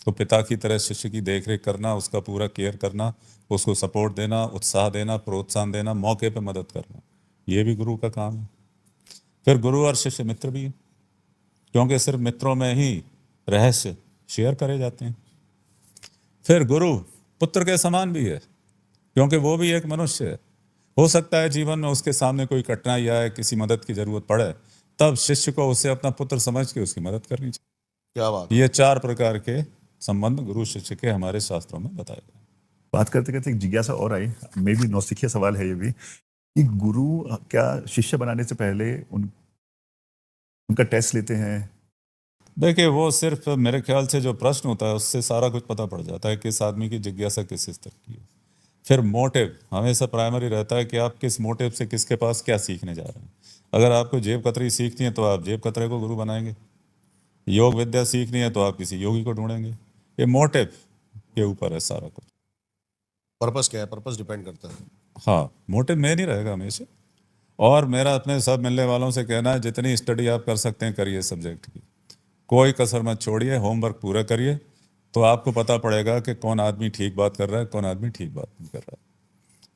तो पिता की तरह शिष्य की देखरेख करना, उसका पूरा केयर करना, उसको सपोर्ट देना, उत्साह देना, प्रोत्साहन देना, मौके पे मदद करना, ये भी गुरु का काम है। फिर गुरु और शिष्य मित्र भी है, क्योंकि सिर्फ मित्रों में ही रहस्य शेयर करे जाते हैं। फिर गुरु पुत्र के समान भी है, क्योंकि वो भी एक मनुष्य है। हो सकता है जीवन में उसके सामने कोई कठिनाई आए, किसी मदद की जरूरत पड़े, तब शिष्य को उसे अपना पुत्र समझ के उसकी मदद करनी चाहिए। क्या बात है। ये 4 प्रकार के संबंध गुरु शिष्य के हमारे शास्त्रों में बताए गए। बात करते करते एक जिज्ञासा और आई, मे भी नौसिखिया सवाल है ये भी, कि गुरु क्या शिष्य बनाने से पहले उनका टेस्ट लेते हैं? देखिए, वो सिर्फ मेरे ख्याल से जो प्रश्न होता है उससे सारा कुछ पता पड़ जाता है कि इस आदमी की जिज्ञासा किस स्तर की है। फिर मोटिव हमेशा प्राइमरी रहता है कि आप किस मोटिव से किसके पास क्या सीखने जा रहे हैं। अगर आपको जेब कतरी सीखनी है तो आप जेब कतरे को गुरु बनाएंगे। योग विद्या सीखनी है तो आप किसी योगी को ढूंढेंगे। ये मोटिव के ऊपर है सारा कुछ। पर्पस क्या है, पर्पस डिपेंड करता है। हाँ, मोटिव में नहीं रहेगा हमेशा। और मेरा अपने सब मिलने वालों से कहना है, जितनी स्टडी आप कर सकते हैं करिए सब्जेक्ट की, कोई कसर मत छोड़िए, होमवर्क पूरा करिए, तो आपको पता पड़ेगा कि कौन आदमी ठीक बात कर रहा है, कौन आदमी ठीक बात नहीं कर रहा है।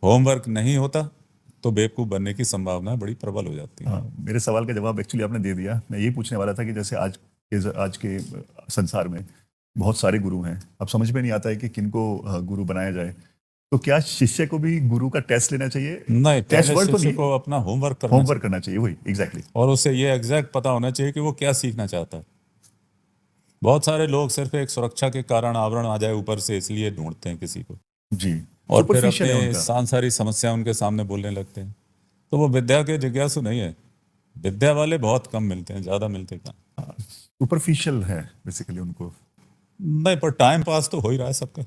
होमवर्क नहीं होता तो बेवकूफ़ बनने की संभावना बड़ी प्रबल हो जाती है। हाँ, मेरे सवाल का जवाब एक्चुअली आपने दे दिया। मैं यही पूछने वाला था कि जैसे आज के संसार में बहुत सारे गुरु हैं, अब समझ में नहीं आता है कि किनको गुरु बनाया जाए, तो क्या शिष्य को भी गुरु का टेस्ट लेना चाहिए? नहीं, टेस्ट पहले वर्ड तो शिष्य नहीं, को अपना होमवर्क करना होमवर्क करना चाहिए, वही एग्जैक्टली। चाहिए और उसे ये एग्जैक्ट पता होना चाहिए कि वो क्या सीखना चाहता है। बहुत सारे लोग सिर्फ एक सुरक्षा के कारण आवरण आ जाए ऊपर से इसलिए ढूंढते हैं किसी को, जी, और फिर सुपरफिशियल है अपने उनका। सांसारिक समस्या उनके सामने बोलने लगते हैं। तो वो विद्या के जिज्ञासु नहीं है। विद्या वाले बहुत कम मिलते हैं, ज्यादा मिलते कहाँ। सुपरफिशियल है बेसिकली उनको। नहीं, पर टाइम पास तो हो ही रहा है सबका।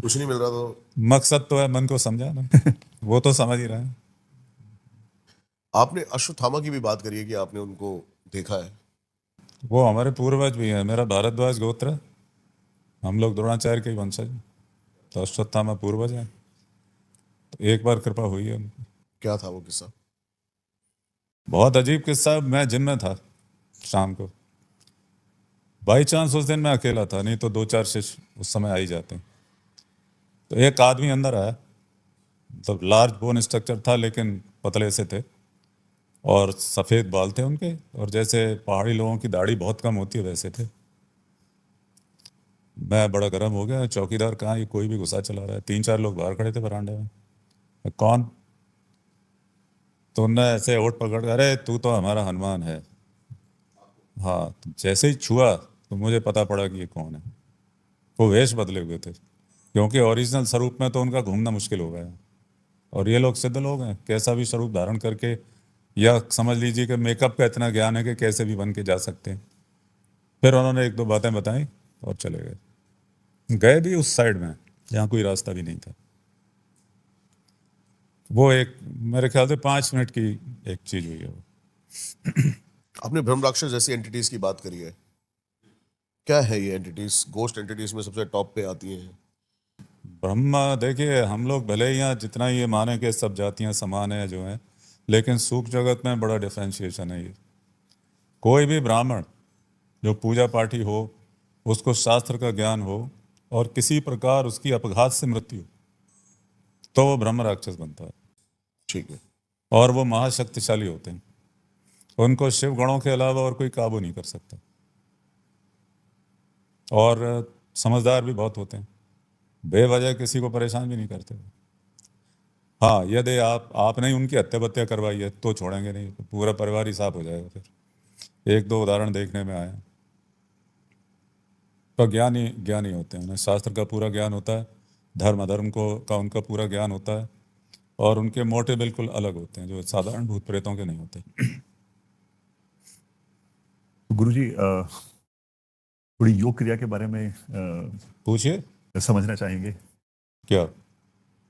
कुछ नहीं मिल रहा तो मकसद तो है मन को समझाना, वो तो समझ ही रहे हैं। आपने अश्वत्थामा की भी बात करी है कि आपने उनको देखा है। वो हमारे पूर्वज भी हैं। मेरा भारद्वाज गोत्र है, हम लोग द्रोणाचार्य के ही वंशज हैं, तो अश्वत्थामा पूर्वज हैं। तो एक बार कृपा हुई है उनकी। क्या था वो किस्सा? बहुत अजीब किस्सा। मैं जिम में था शाम को, बाई चांस उस दिन मैं अकेला था, नहीं तो 2-4 शिष्य उस समय आ ही जाते हैं। तो एक आदमी अंदर आया, मतलब लार्ज बोन स्ट्रक्चर था लेकिन पतले से थे, और सफ़ेद बाल थे उनके, और जैसे पहाड़ी लोगों की दाढ़ी बहुत कम होती है वैसे थे। मैं बड़ा गर्म हो गया, चौकीदार कहाँ, ये कोई भी घुसा चला रहा है। 3-4 लोग बाहर खड़े थे बरामदे में। मैं, कौन? तो उनने ऐसे ओट पकड़ कर, अरे तू तो हमारा हनुमान है। हाँ, तो जैसे ही छुआ तो मुझे पता पड़ा कि ये कौन है। वो वेश बदले हुए थे, क्योंकि ओरिजिनल स्वरूप में तो उनका घूमना मुश्किल हो गया। और ये लोग सिद्ध लोग हैं, कैसा भी स्वरूप धारण करके, या समझ लीजिए कि मेकअप का इतना ज्ञान है कि कैसे भी बन के जा सकते हैं। फिर उन्होंने 1-2 बातें बताई और चले गए। गए भी उस साइड में जहाँ कोई रास्ता भी नहीं था। वो एक मेरे ख्याल से 5 मिनट की एक चीज हुई है वो। आपने ब्रह्म राक्षस जैसी एंटिटीज की बात करी है। क्या है ये एंटिटीज? गोस्ट एंटिटीज में सबसे टॉप पे आती हैं। ब्रह्मा, देखिए हम लोग भले ही यहाँ जितना ये माने कि सब जातियाँ समान है जो हैं, लेकिन सूक्ष्म जगत में बड़ा डिफ्रेंशिएशन है ये। कोई भी ब्राह्मण जो पूजा पाठी हो, उसको शास्त्र का ज्ञान हो, और किसी प्रकार उसकी अपघात से मृत्यु, तो वो ब्रह्म राक्षस बनता है। ठीक है। और वो महाशक्तिशाली होते हैं, उनको शिव गणों के अलावा और कोई काबू नहीं कर सकता। और समझदार भी बहुत होते हैं, बेवजह किसी को परेशान भी नहीं करते। हाँ, यदि आपने ही उनकी हत्या बत्या करवाई है तो छोड़ेंगे नहीं, तो पूरा परिवार ही साफ हो जाएगा। फिर 1-2 उदाहरण देखने में आया। तो ज्ञानी होते हैं, उन्हें शास्त्र का पूरा ज्ञान होता है, धर्म अधर्म का उनका पूरा ज्ञान होता है, और उनके मोटे बिल्कुल अलग होते हैं, जो साधारण भूत प्रेतों के नहीं होते। गुरुजी, थोड़ी योग क्रिया के बारे में पूछिए। समझना चाहेंगे। क्या?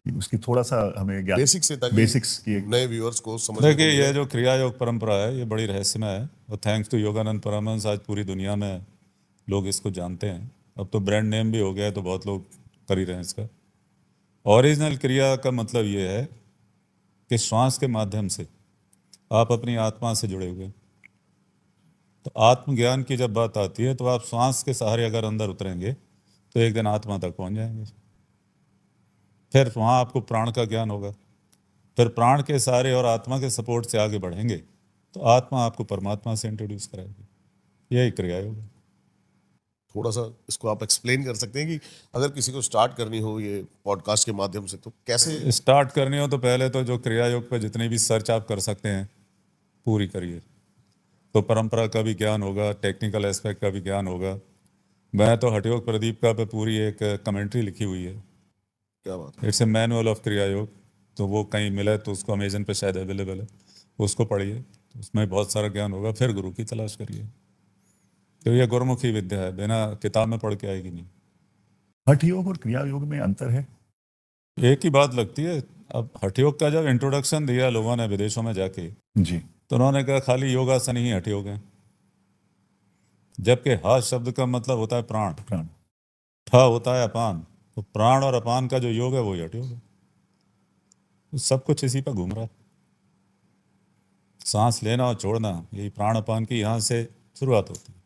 कि उसकी थोड़ा सा हमें ज्ञान, बेसिक से, ताकि बेसिक्स की एक नए व्यूअर्स को समझ में देखिए, ये जो क्रिया योग परंपरा है ये बड़ी रहस्यमय है, और थैंक्स टू योगानंद परमहंस आज पूरी दुनिया में लोग इसको जानते हैं। अब तो ब्रांड नेम भी हो गया है, तो बहुत लोग कर ही रहे हैं इसका। ओरिजिनल क्रिया का मतलब ये है कि श्वास के माध्यम से आप अपनी आत्मा से जुड़े हुए हैं। तो आत्मज्ञान की जब बात आती है तो आप श्वास के सहारे अगर अंदर उतरेंगे तो एक दिन आत्मा तक पहुंच जाएंगे। फिर वहाँ आपको प्राण का ज्ञान होगा, फिर प्राण के सहारे और आत्मा के सपोर्ट से आगे बढ़ेंगे तो आत्मा आपको परमात्मा से इंट्रोड्यूस कराएगी। यही क्रिया योग है। थोड़ा सा इसको आप एक्सप्लेन कर सकते हैं कि अगर किसी को स्टार्ट करनी हो ये पॉडकास्ट के माध्यम से, तो कैसे स्टार्ट करनी हो तो पहले तो जो क्रिया योग पे जितनी भी सर्च आप कर सकते हैं पूरी करिए, तो परंपरा का भी ज्ञान होगा, टेक्निकल एस्पेक्ट का भी ज्ञान होगा। मैं तो हठयोग प्रदीप का पे पूरी एक कमेंट्री लिखी हुई है, क्या बात है। इट्स ए मैनुअल ऑफ क्रिया योग। तो वो कहीं मिले तो उसको अमेजन पे शायद अवेलेबल है, उसको पढ़िए, तो उसमें बहुत सारा ज्ञान होगा। फिर गुरु की तलाश करिए, तो ये गुरुमुखी विद्या है, बिना किताब में पढ़ के आएगी नहीं। हठ योग और क्रिया योग में अंतर है? एक ही बात लगती है। अब हठयोग का जब इंट्रोडक्शन दिया लोगों ने विदेशों में जाके, जी, तो उन्होंने कहा खाली योगासन ही हठयोग है, जबकि हा शब्द का मतलब होता है प्राण, प्राण। ठा होता है अपान, तो प्राण और अपान का जो योग है वो हठयोग है। तो सब कुछ इसी पर घूम रहा है। सांस लेना और छोड़ना, यही प्राण अपान की यहाँ से शुरुआत होती है।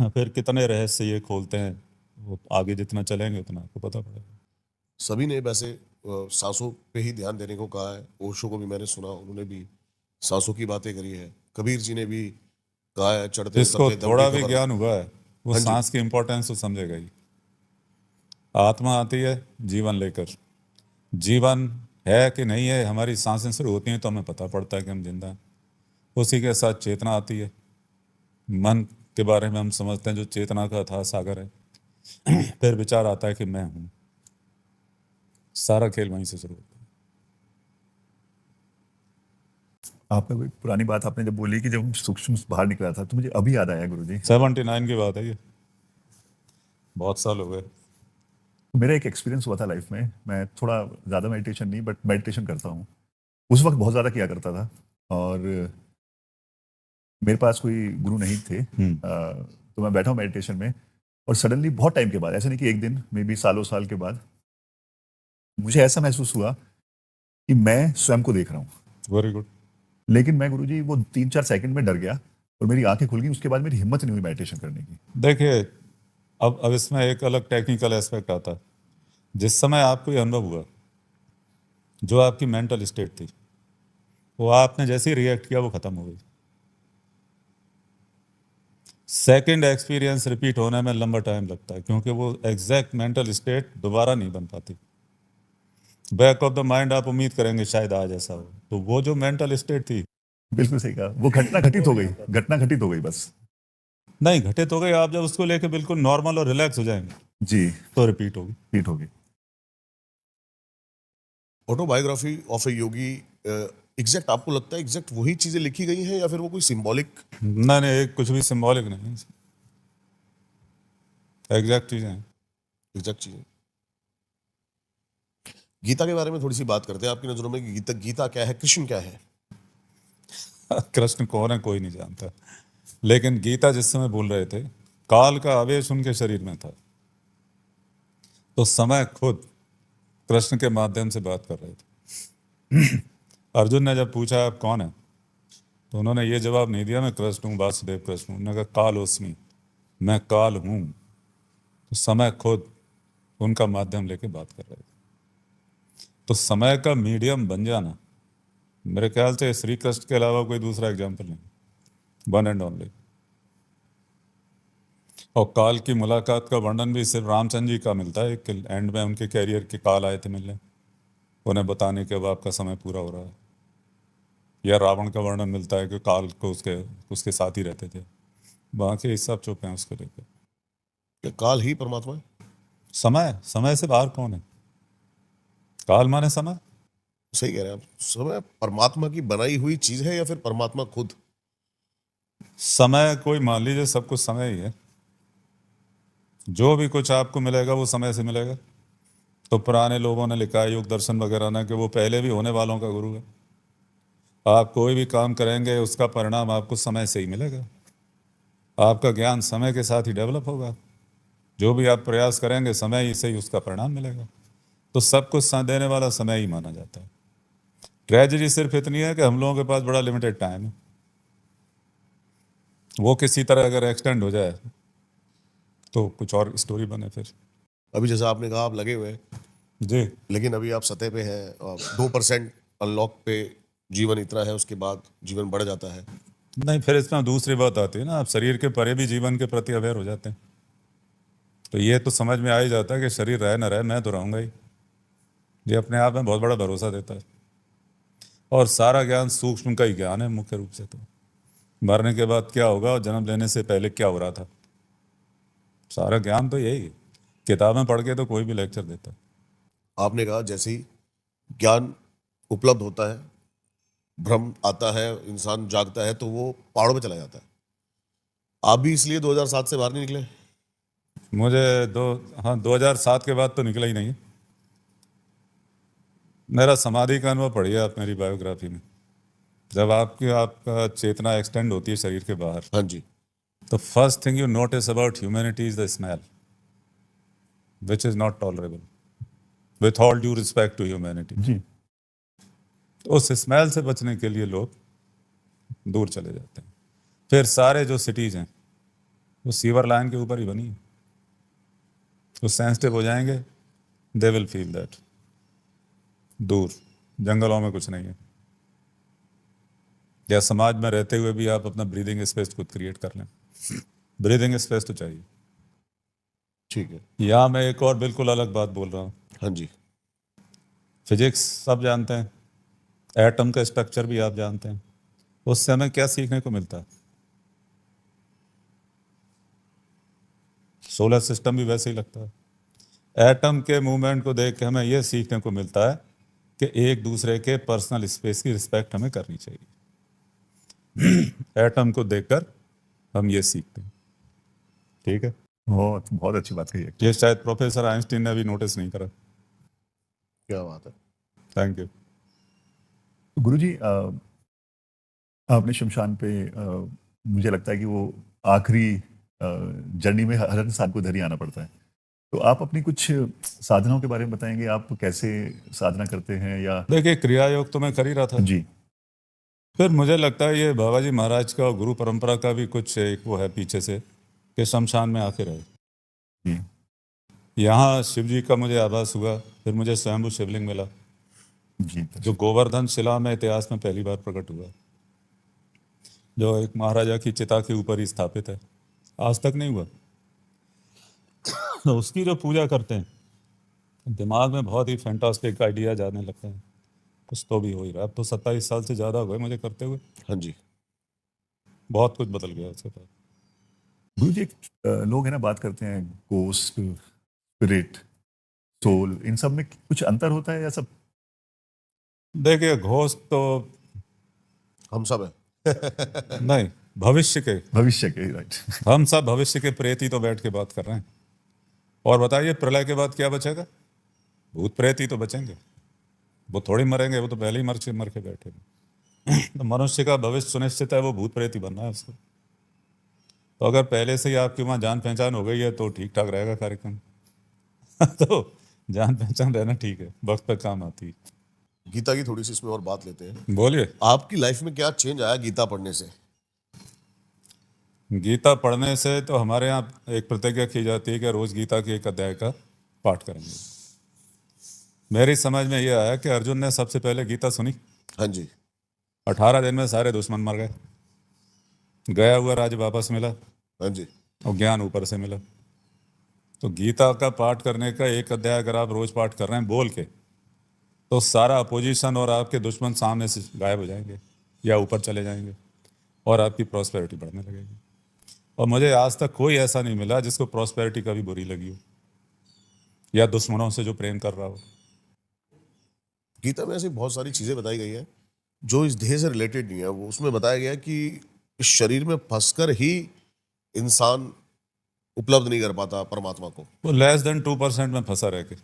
फिर कितने रहस्य ये खोलते हैं, वो आगे जितना चलेंगे उतना आपको पता पड़ेगा। सभी ने वैसे सांसों पे ही ध्यान देने को कहा है। ओशो को भी मैंने सुना, उन्होंने भी सांसों की बातें करी है। कबीर जी ने भी कहा है, चढ़ते जिसको उतरते दम थोड़ा की भी खबर। ज्ञान हुआ है वो हाँ जी। सांस की इंपॉर्टेंस तो समझेगा ही। आत्मा आती है जीवन लेकर, जीवन है कि नहीं है, हमारी सांसें शुरू होती हैं तो हमें पता पड़ता है कि हम जिंदा हैं। उसी के साथ चेतना आती है, मन के बारे में हम समझते हैं जो चेतना का अथाह सागर है। फिर विचार आता है कि मैं हूँ। सारा खेल वहीं से शुरू होता है। आपने कोई पुरानी बात आपने जब बोली कि जब हम सूक्ष्म से बाहर निकला था, तो मुझे अभी याद आया गुरुजी। 79 की बात है ये, बहुत साल हो गए। मेरा एक एक्सपीरियंस हुआ था लाइफ में। मैं थोड़ा ज़्यादा मेडिटेशन नहीं, बट मेडिटेशन करता हूँ। उस वक्त बहुत ज़्यादा किया करता था, और मेरे पास कोई गुरु नहीं थे। तो मैं बैठा हूँ मेडिटेशन में, और सडनली बहुत टाइम के बाद, ऐसा नहीं कि एक दिन, मे बी सालों साल के बाद, मुझे ऐसा महसूस हुआ कि मैं स्वयं को देख रहा हूँ। Very good. लेकिन मैं गुरुजी वो 3-4 सेकंड में डर गया, और मेरी आंखें खुल गई। उसके बाद मेरी हिम्मत नहीं हुई मेडिटेशन करने की। देखिए, अब इसमें एक अलग टेक्निकल एस्पेक्ट आता है। जिस समय आपको ये अनुभव हुआ, जो आपकी मेंटल स्टेट थी, वो आपने जैसे ही रिएक्ट किया वो खत्म हो गई। सेकंड एक्सपीरियंस रिपीट होने में लंबा टाइम लगता है, क्योंकि वो एग्जैक्ट मेंटल स्टेट दोबारा नहीं बन पाती। बैक ऑफ द माइंड आप उम्मीद करेंगे शायद आज ऐसा हो, तो वो जो मेंटल स्टेट थी बिल्कुल सही कहा, वो घटना घटित हो गई, घटना घटित हो गई बस। नहीं घटित हो गई। आप जब उसको लेके बिल्कुल नॉर्मल और रिलैक्स हो जाएंगे जी, तो रिपीट होगी। रिपीट हो गई। Autobiography of A Yogi, exact आपको लगता है एग्जैक्ट वही चीजें लिखी गई हैं, या फिर वो कोई सिंबॉलिक? नहीं, कुछ भी सिंबॉलिक नहीं, एग्जैक्ट चीजें हैं। एग्जैक्ट चीजें। गीता के बारे में थोड़ी सी बात करते हैं। आपकी नजरों में गीता क्या है, कृष्ण क्या है? कृष्ण कौन है कोई नहीं जानता, लेकिन गीता जिस समय बोल रहे थे, काल का आवेश उनके शरीर में था, तो समय खुद कृष्ण के माध्यम से बात कर रहे थे। अर्जुन ने जब पूछा आप कौन है, तो उन्होंने ये जवाब नहीं दिया मैं कृष्ण हूँ, वासुदेव कृष्ण हूँ। उन्होंने कहा कालोस्मि, मैं काल हूँ। तो समय खुद उनका माध्यम लेके बात कर रहे थे। तो समय का मीडियम बन जाना, मेरे ख्याल से श्री कृष्ण के अलावा कोई दूसरा एग्जाम्पल नहीं, वन एंड ओनली। और काल की मुलाकात का वर्णन भी सिर्फ रामचंद्र जी का मिलता है। कि एंड में उनके कैरियर के काल आए थे मिलने, उन्हें बताने के अब आपका समय पूरा हो रहा है। या रावण का वर्णन मिलता है कि काल को उसके साथ ही रहते थे। बाकी सब चुप हैं उसको लेकर। क्या काल ही परमात्मा है? समय से बाहर कौन है? काल माने समय। सही कह रहे हैं आप। समय परमात्मा की बनाई हुई चीज है, या फिर परमात्मा खुद? समय कोई मान लीजिए सब कुछ समय ही है। जो भी कुछ आपको मिलेगा वो समय से मिलेगा। तो पुराने लोगों ने लिखा है योग दर्शन वगैरह ने कि वो पहले भी होने वालों का गुरु है। आप कोई भी काम करेंगे उसका परिणाम आपको समय से ही मिलेगा। आपका ज्ञान समय के साथ ही डेवलप होगा। जो भी आप प्रयास करेंगे समय ही से ही उसका परिणाम मिलेगा। तो सब कुछ साथ देने वाला समय ही माना जाता है। ट्रेजेडी सिर्फ इतनी है कि हम लोगों के पास बड़ा लिमिटेड टाइम है। वो किसी तरह अगर एक्सटेंड हो जाए तो कुछ और स्टोरी बने फिर। अभी जैसा आपने कहा आप लगे हुए हैं, जी लेकिन अभी आप सतह पे हैं, 2% अनलॉक पे जीवन इतना है, उसके बाद जीवन बढ़ जाता है। नहीं, फिर इसमें दूसरी बात आती है ना, आप शरीर के परे भी जीवन के प्रति अवेयर हो जाते हैं। तो ये तो समझ में आ ही जाता है कि शरीर रहे ना रहे मैं तो रहूँगा ही। ये अपने आप में बहुत बड़ा भरोसा देता है। और सारा ज्ञान सूक्ष्म का ही ज्ञान है मुख्य रूप से। तो मरने के बाद क्या होगा और जन्म लेने से पहले क्या हो रहा था, सारा ज्ञान तो यही है। किताबें पढ़ के तो कोई भी लेक्चर देता है। आपने कहा जैसे ही ज्ञान उपलब्ध होता है, भ्रम आता है, इंसान जागता है, तो वो पहाड़ों पे चला जाता है। आप भी इसलिए 2007 से बाहर नहीं निकले? मुझे 2007 के बाद तो निकला ही नहीं है। मेरा समाधि का अनुभव पढ़िए आप मेरी बायोग्राफी में। जब आपका चेतना एक्सटेंड होती है शरीर के बाहर, हाँ जी। तो first thing you notice about humanity is the smell which is not tolerable with all due respect to humanity. जी उस स्मेल से बचने के लिए लोग दूर चले जाते हैं। फिर सारे जो सिटीज हैं वो सीवर लाइन के ऊपर ही बनी है। वो सेंसिटिव हो जाएंगे, दे विल फील दैट। दूर जंगलों में कुछ नहीं है। या समाज में रहते हुए भी आप अपना ब्रीदिंग स्पेस खुद क्रिएट कर लें। ब्रीदिंग स्पेस तो चाहिए। ठीक है। यहाँ मैं एक और बिल्कुल अलग बात बोल रहा हूँ। हाँ जी। फिजिक्स सब जानते हैं, एटम का स्ट्रक्चर भी आप जानते हैं। उससे हमें क्या सीखने को मिलता है? सोलर सिस्टम भी वैसे ही लगता है। एटम के मूवमेंट को देख के हमें यह सीखने को मिलता है कि एक दूसरे के पर्सनल स्पेस की रिस्पेक्ट हमें करनी चाहिए। एटम को देखकर हम ये सीखते हैं। ठीक है, बहुत बहुत अच्छी बात कही है। ये शायद प्रोफेसर आइंस्टीन ने भी नोटिस नहीं करा। क्या बात है। Thank you. तो गुरुजी आपने शमशान पे मुझे लगता है कि वो आखिरी जर्नी में हर इंसान को इधर ही आना पड़ता है। तो आप अपनी कुछ साधनाओं के बारे में बताएंगे, आप कैसे साधना करते हैं? या देखिए, क्रिया योग तो मैं कर ही रहा था। जी फिर मुझे लगता है ये बाबा जी महाराज का और गुरु परंपरा का भी कुछ एक वो है पीछे से कि शमशान में आके रहे। जी यहाँ शिव जी का मुझे आभास हुआ। फिर मुझे स्वयंभू शिवलिंग मिला जी जो गोवर्धन शिला में इतिहास में पहली बार प्रकट हुआ, जो एक महाराजा की चिता के ऊपर ही स्थापित है। आज तक नहीं हुआ। तो उसकी जो पूजा करते हैं दिमाग में बहुत ही फैंटास्टिक आइडिया जाने लगता है। कुछ तो भी हो ही रहा है। अब तो 27 साल से ज़्यादा हो गए मुझे करते हुए। हाँ जी। बहुत कुछ बदल गया उसके बाद। गुरुजी लोग है ना बात करते हैं गोस्ट, स्पिरिट, सोल, इन सब में कुछ अंतर होता है या सब? देखिए, घोस्ट तो हम सब है। नहीं, भविष्य के। भविष्य के, राइट। हम सब भविष्य के प्रेत ही तो बैठ के बात कर रहे हैं। और बताइए, प्रलय के बाद क्या बचेगा? भूत प्रेत ही तो बचेंगे। वो थोड़ी मरेंगे, वो तो पहले ही मर के बैठे हैं। तो मनुष्य का भविष्य सुनिश्चित है, वो भूत प्रेत ही बनना है उसको। तो अगर पहले से ही आपकी वहाँ जान पहचान हो गई है तो ठीक ठाक रहेगा कार्यक्रम। तो जान पहचान रहना ठीक है, वक्त पर काम आती है। गीता की थोड़ी सी इसमें और बात लेते हैं। बोलिए। आपकी लाइफ में क्या चेंज आया गीता पढ़ने से? गीता पढ़ने से तो हमारे यहाँ एक प्रतिज्ञा की जाती है कि रोज गीता के एक अध्याय का पाठ करेंगे। मेरी समझ में यह आया कि अर्जुन ने सबसे पहले गीता सुनी। हाँ जी। 18 दिन में सारे दुश्मन मर गए। गया हुआ राज्य वापस मिला हाँ जी। और ज्ञान ऊपर से मिला। तो गीता का पाठ करने का एक अध्याय अगर आप रोज पाठ कर रहे हैं बोल के, तो सारा अपोजिशन और आपके दुश्मन सामने से गायब हो जाएंगे या ऊपर चले जाएंगे और आपकी प्रॉस्पेरिटी बढ़ने लगेगी। और मुझे आज तक कोई ऐसा नहीं मिला जिसको प्रॉस्पेरिटी कभी बुरी लगी हो या दुश्मनों से जो प्रेम कर रहा हो। गीता में ऐसी बहुत सारी चीजें बताई गई है जो इस देह से रिलेटेड नहीं है। वो उसमें बताया गया है कि इस शरीर में फंसकर ही इंसान उपलब्ध नहीं कर पाता परमात्मा को। वो लेस देन 2% में फंसा रह के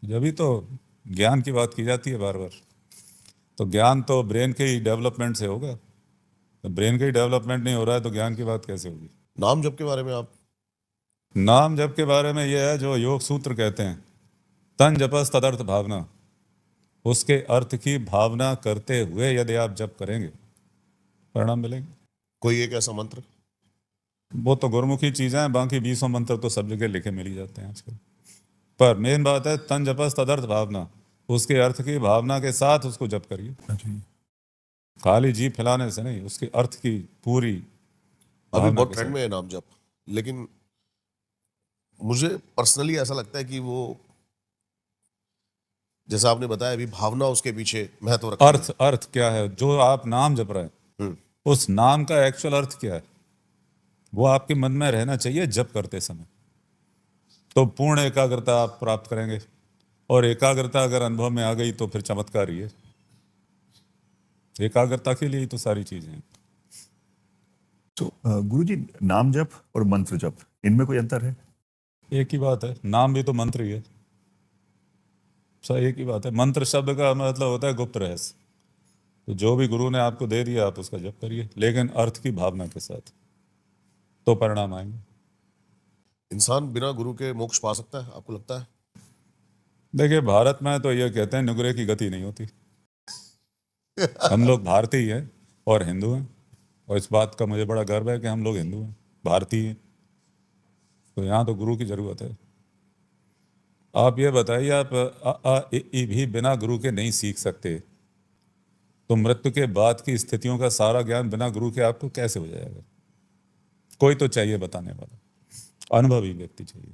जब भी तो ज्ञान की बात की जाती है बार बार, तो ज्ञान तो ब्रेन के ही डेवलपमेंट से होगा। तो ब्रेन का ही डेवलपमेंट नहीं हो रहा है तो ज्ञान की बात कैसे होगी? नाम जप के बारे में आप नाम जप के बारे में यह है जो योग सूत्र कहते हैं, तन जपस तदर्थ भावना। उसके अर्थ की भावना करते हुए यदि आप जप करेंगे परिणाम मिलेंगे। कोई एक ऐसा मंत्र? वो तो गुरमुखी चीज़ें हैं, बाकी 20 मंत्र तो सब जगह लिखे मिल ही जाते हैं आजकल। पर मेन बात है तन जपस तदर्थ भावना, उसके अर्थ की भावना के साथ उसको जप करिए। जी। खाली जी फैलाने से नहीं, उसके अर्थ की पूरी अभी भावना बहुत के ट्रेंड साथ। में है नाम जप, लेकिन मुझे पर्सनली ऐसा लगता है कि वो, जैसा आपने बताया अभी, भावना उसके पीछे महत्व रखती है। अर्थ क्या है जो आप नाम जप रहे हैं, हम्म, उस नाम का एक्चुअल अर्थ क्या है, वो आपके मन में रहना चाहिए जप करते समय। तो पूर्ण एकाग्रता आप प्राप्त करेंगे, और एकाग्रता अगर अनुभव में आ गई तो फिर चमत्कार ही है। एकाग्रता के लिए ही तो सारी चीजें हैं। तो गुरुजी, नाम जप और मंत्र जप, इनमें कोई अंतर है? एक ही बात है, नाम भी तो मंत्र ही है, सब एक ही बात है। मंत्र शब्द का मतलब होता है गुप्त रहस्य। तो जो भी गुरु ने आपको दे दिया आप उसका जप करिए, लेकिन अर्थ की भावना के साथ, तो परिणाम आएंगे। इंसान बिना गुरु के मोक्ष पा सकता है, आपको लगता है? देखिए, भारत में तो ये कहते हैं नुगरे की गति नहीं होती। हम लोग भारतीय हैं और हिंदू हैं, और इस बात का मुझे बड़ा गर्व है कि हम लोग हिंदू हैं, भारतीय हैं। तो यहाँ तो गुरु की जरूरत है। आप ये बताइए, आप अ आ इ ई भी बिना गुरु के नहीं सीख सकते, तो मृत्यु के बाद की स्थितियों का सारा ज्ञान बिना गुरु के आपको कैसे हो जाएगा? कोई तो चाहिए बताने वाला, अनुभवी व्यक्ति चाहिए।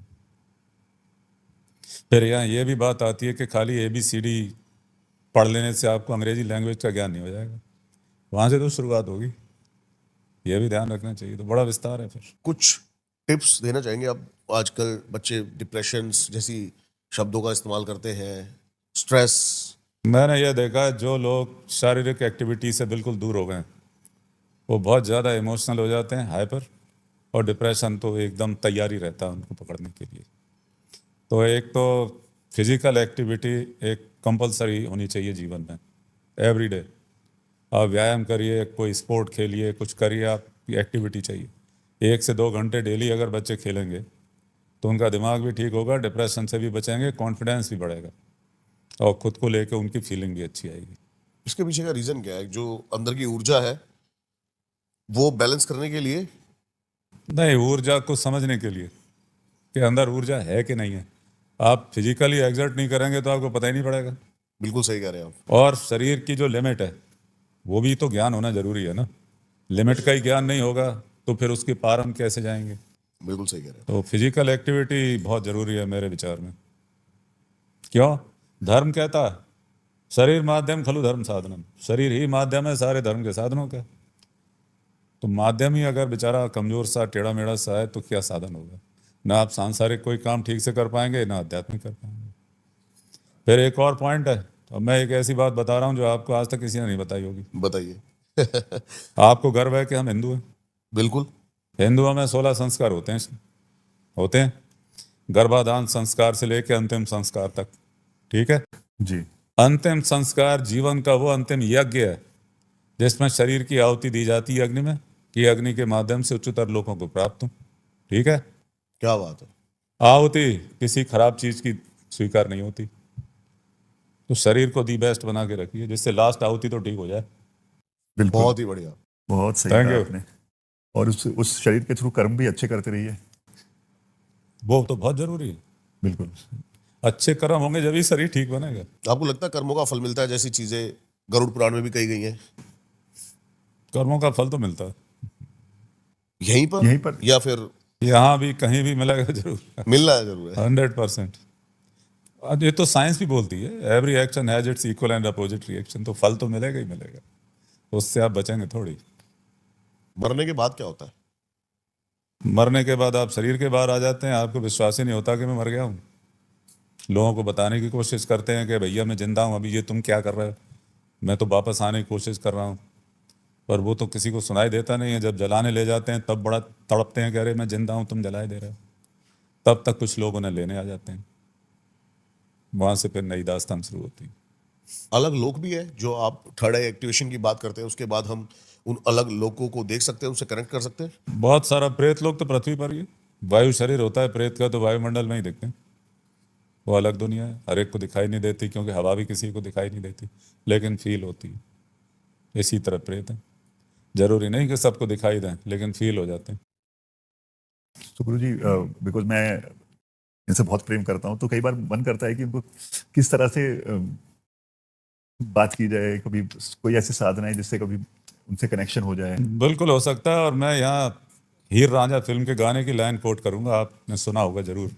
फिर यहाँ ये भी बात आती है कि खाली ABCD पढ़ लेने से आपको अंग्रेजी लैंग्वेज का ज्ञान नहीं हो जाएगा, वहां से तो शुरुआत होगी। ये भी ध्यान रखना चाहिए, तो बड़ा विस्तार है फिर। कुछ टिप्स देना चाहेंगे आप? आजकल बच्चे डिप्रेशन जैसी शब्दों का इस्तेमाल करते हैं, स्ट्रेस। मैंने यह देखा है, जो लोग शारीरिक एक्टिविटी से बिल्कुल दूर हो गए हैं, वो बहुत ज़्यादा इमोशनल हो जाते हैं, हाइपर, और डिप्रेशन तो एकदम तैयारी रहता है उनको पकड़ने के लिए। तो एक तो फिजिकल एक्टिविटी एक कंपलसरी होनी चाहिए जीवन में, एवरी डे। आप व्यायाम करिए, कोई स्पोर्ट खेलिए, कुछ करिए, आप एक्टिविटी चाहिए। 1 से 2 घंटे डेली अगर बच्चे खेलेंगे तो उनका दिमाग भी ठीक होगा, डिप्रेशन से भी बचेंगे, कॉन्फिडेंस भी बढ़ेगा, और खुद को लेकर उनकी फीलिंग भी अच्छी आएगी। इसके पीछे का रीजन क्या है? जो अंदर की ऊर्जा है वो बैलेंस करने के लिए? नहीं, ऊर्जा को समझने के लिए कि अंदर ऊर्जा है कि नहीं है। आप फिजिकली एग्जर्ट नहीं करेंगे तो आपको पता ही नहीं पड़ेगा। बिल्कुल सही कह रहे हैं आप। और शरीर की जो लिमिट है वो भी तो ज्ञान होना जरूरी है ना। लिमिट का ही ज्ञान नहीं होगा तो फिर उसके पार हम कैसे जाएंगे? बिल्कुल सही कह रहे हैं। तो फिजिकल एक्टिविटी बहुत जरूरी है मेरे विचार में। क्यों? धर्म कहता है शरीर माध्यम खलु धर्म साधनम, शरीर ही माध्यम है सारे धर्म के साधनों का। तो माध्यम ही अगर बेचारा कमजोर सा टेढ़ा मेढ़ा सा है तो क्या साधन होगा? ना आप सांसारिक कोई काम ठीक से कर पाएंगे, ना आध्यात्मिक कर पाएंगे। फिर एक और पॉइंट है, तो मैं एक ऐसी बात बता रहा हूँ जो आपको आज तक किसी ने नहीं बताई होगी। बताइए। आपको गर्व है कि हम हिंदू हैं? बिल्कुल। हिंदुओं में 16 संस्कार होते हैं, गर्भाधान संस्कार से लेकर अंतिम संस्कार तक। ठीक है? जी। अंतिम संस्कार जीवन का वो अंतिम यज्ञ है जिसमें शरीर की आहुति दी जाती है अग्नि में, कि अग्नि के माध्यम से उच्चतर लोकों को प्राप्त हो। ठीक है? क्या बात है। आहुति किसी खराब चीज की स्वीकार नहीं होती। तो शरीर को दी बेस्ट बना के रखिए जिससे लास्ट आहुति तो ठीक हो जाए। बिल्कुल, बहुत ही बढ़िया। बहुत सही Thank कहा you. आपने। और उस शरीर के थ्रू कर्म भी अच्छे करते रहिए। वो तो बहुत जरूरी है। बिल्कुल। अच्छे कर्म होंगे जब ही शरीर ठीक बनेगा। आपको लगता है कर्मों का फल मिलता है, जैसी चीजें गरुड़ पुराण में भी कही गई हैं? कर्मों का फल तो मिलता है, यहीं पर या फिर यहाँ भी कहीं भी मिलेगा जरूर। मिलना है जरूर है। 100%। ये तो साइंस भी बोलती है, every action has its equal and opposite reaction. तो फल तो मिलेगा ही मिलेगा, उससे आप बचेंगे थोड़ी। मरने के बाद क्या होता है? मरने के बाद आप शरीर के बाहर आ जाते हैं, आपको विश्वास ही नहीं होता कि मैं मर गया हूँ। लोगों को बताने की कोशिश करते हैं कि भैया मैं जिंदा हूँ, अभी ये तुम क्या कर रहे हो, मैं तो वापस आने की कोशिश कर रहा हूँ। पर वो तो किसी को सुनाई देता नहीं है। जब जलाने ले जाते हैं तब बड़ा तड़पते हैं कि अरे मैं जिंदा हूँ, तुम जलाए दे रहे हो। तब तक कुछ लोग उन्हें लेने आ जाते हैं। वहाँ से फिर नई दास्तान शुरू होती है। अलग लोग भी है जो आप थर्ड आई एक्टिवेशन की बात करते हैं, उसके बाद हम उन अलग लोगों को देख सकते हैं, उनसे कनेक्ट कर सकते हैं। बहुत सारा प्रेत लोग तो पृथ्वी पर ही है। वायु शरीर होता है प्रेत का, तो वायुमंडल में ही दिखते हैं। वो अलग दुनिया है, हर एक को दिखाई नहीं देती, क्योंकि हवा भी किसी को दिखाई नहीं देती, लेकिन फील होती है। इसी तरह प्रेत है, जरूरी नहीं कि सबको दिखाई दें, लेकिन फील हो जाते हैं। तो गुरु जी, बिकॉज मैं इनसे बहुत प्रेम करता हूँ, तो कई बार मन करता है कि उनको किस तरह से बात की जाए, कभी कोई ऐसी साधना है जिससे कभी उनसे कनेक्शन हो जाए। बिल्कुल हो सकता है। और मैं यहाँ हीर रांझा फिल्म के गाने की लाइन कोट करूंगा, आपने सुना होगा जरूर।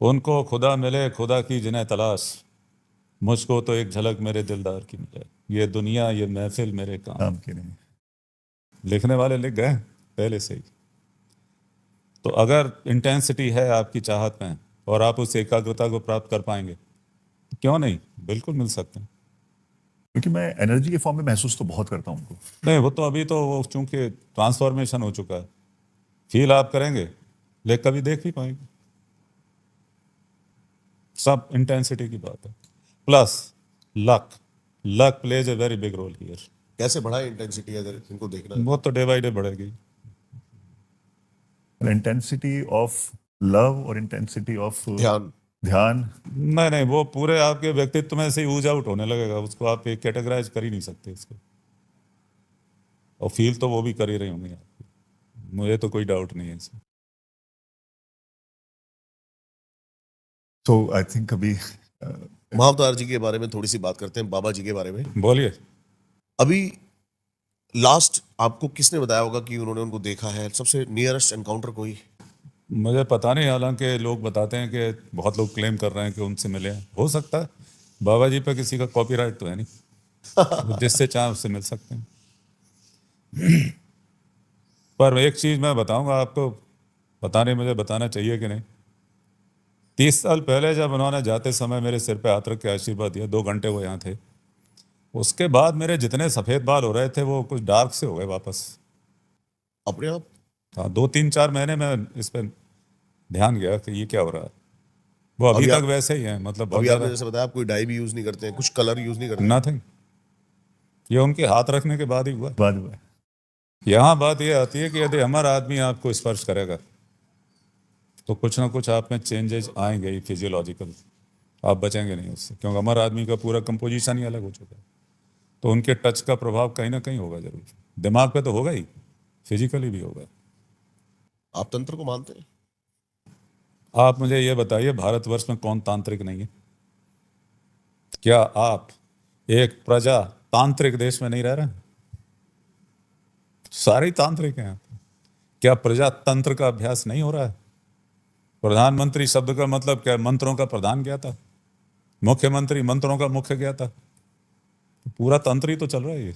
उनको खुदा मिले खुदा की जिन्हें तलाश, मुझको तो एक झलक मेरे दिलदार की मिले, ये दुनिया ये महफिल मेरे काम। काम के नहीं। लिखने वाले लिख गए पहले से ही। तो अगर इंटेंसिटी है आपकी चाहत में और आप उस एकाग्रता को प्राप्त कर पाएंगे, तो क्यों नहीं, बिल्कुल मिल सकते हैं। क्योंकि मैं एनर्जी के फॉर्म में महसूस तो बहुत करता हूँ उनको। नहीं, वो तो अभी तो वो चूंकि ट्रांसफॉर्मेशन हो चुका है, फील आप करेंगे लेकिन कभी देख भी पाएंगे। सब इंटेंसिटी की बात है। Plus luck, luck plays a very big role here. कैसे बढ़ाए इंटेंसिटी अगर इनको देखना है? वो तो डे बाई डे बढ़ेगी। इंटेंसिटी ऑफ लव और इंटेंसिटी ऑफ ध्यान। ध्यान। नहीं नहीं, वो पूरे आपके व्यक्तित्व में से ही ऊज आउट होने लगेगा, उसको आप एक कैटेगराइज कर ही नहीं सकते इसको। और फील तो वो भी कर ही रही होंगी आप, मुझे तो कोई डाउट नहीं है इसमें। तो आई थिंक अभी महाअवतार जी के बारे में थोड़ी सी बात करते हैं, बाबा जी के बारे में। बोलिए। अभी लास्ट आपको किसने बताया होगा कि उन्होंने उनको देखा है? सबसे नियरेस्ट एनकाउंटर कोई? मुझे पता नहीं, हालांकि लोग बताते हैं कि बहुत लोग क्लेम कर रहे हैं कि उनसे मिले हैं। हो सकता है, बाबा जी पे किसी का कॉपीराइट तो है नहीं, वो जिससे चाहे उससे मिल सकते हैं। पर एक चीज मैं बताऊंगा आपको, पता नहीं मुझे बताना चाहिए कि नहीं। 30 साल पहले जब उन्होंने जाते समय मेरे सिर पे हाथ रख के आशीर्वाद दिया, 2 घंटे वो यहाँ थे, उसके बाद मेरे जितने सफेद बाल हो रहे थे वो कुछ डार्क से हो गए वापस। अपने आप? हाँ, 2-3-4 महीने में इस पर ध्यान गया कि ये क्या हो रहा है। वो अभी अभी तक आप- वैसे ही है, मतलब बहुत अभी आपने ज्यादा जैसे बताया आप कोई डाई भी यूज नहीं करते हैं, कुछ कलर यूज नहीं करते? नथिंग। ये उनके हाथ रखने के बाद ही हुआ। बाद हुआ है। यहाँ बात ये आती है कि यदि हमारा आदमी आपको स्पर्श करेगा तो कुछ ना कुछ आप में चेंजेस आएंगे ही फिजियोलॉजिकल, आप बचेंगे नहीं उससे, क्योंकि हमारा आदमी का पूरा कंपोजिशन ही अलग हो चुका है। तो उनके टच का प्रभाव कहीं ना कहीं होगा जरूर, दिमाग पे तो होगा ही, फिजिकली भी होगा। आप तंत्र को मानते हैं? आप मुझे ये बताइए, भारतवर्ष में कौन तांत्रिक नहीं है? क्या आप एक प्रजा तांत्रिक देश में नहीं रह रहे हैं? सारे ही तांत्रिक हैं यहाँ पे। क्या प्रजा तंत्र का अभ्यास नहीं हो रहा है? प्रधानमंत्री शब्द का मतलब क्या? मंत्रों का प्रधान क्या था? मुख्यमंत्री मंत्रों का मुख्य क्या था? तो पूरा तंत्र ही तो चल रहा है ये।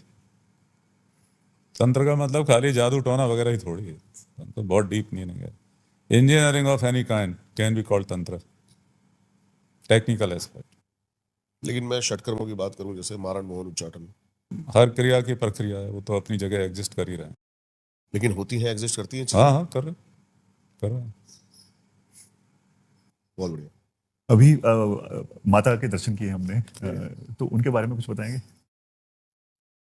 तंत्र का मतलब खाली जादू टोना वगैरह ही थोड़ी है, तो बहुत डीप मीनिंग है। Engineering of any kind can be called तंत्र, टेक्निकल एस्पेक्ट। लेकिन मैं षटकर्मों की बात करूं, जैसे मारण मोहन उच्चाटन, हर क्रिया की प्रक्रिया है, वो तो अपनी जगह एग्जिस्ट कर ही रहे हैं। लेकिन होती है, एग्जिस्ट करती है चीजें। हाँ हाँ, कर रहे हैं। बहुत बढ़िया। अभी माता के दर्शन किए हमने, तो उनके बारे में कुछ बताएंगे?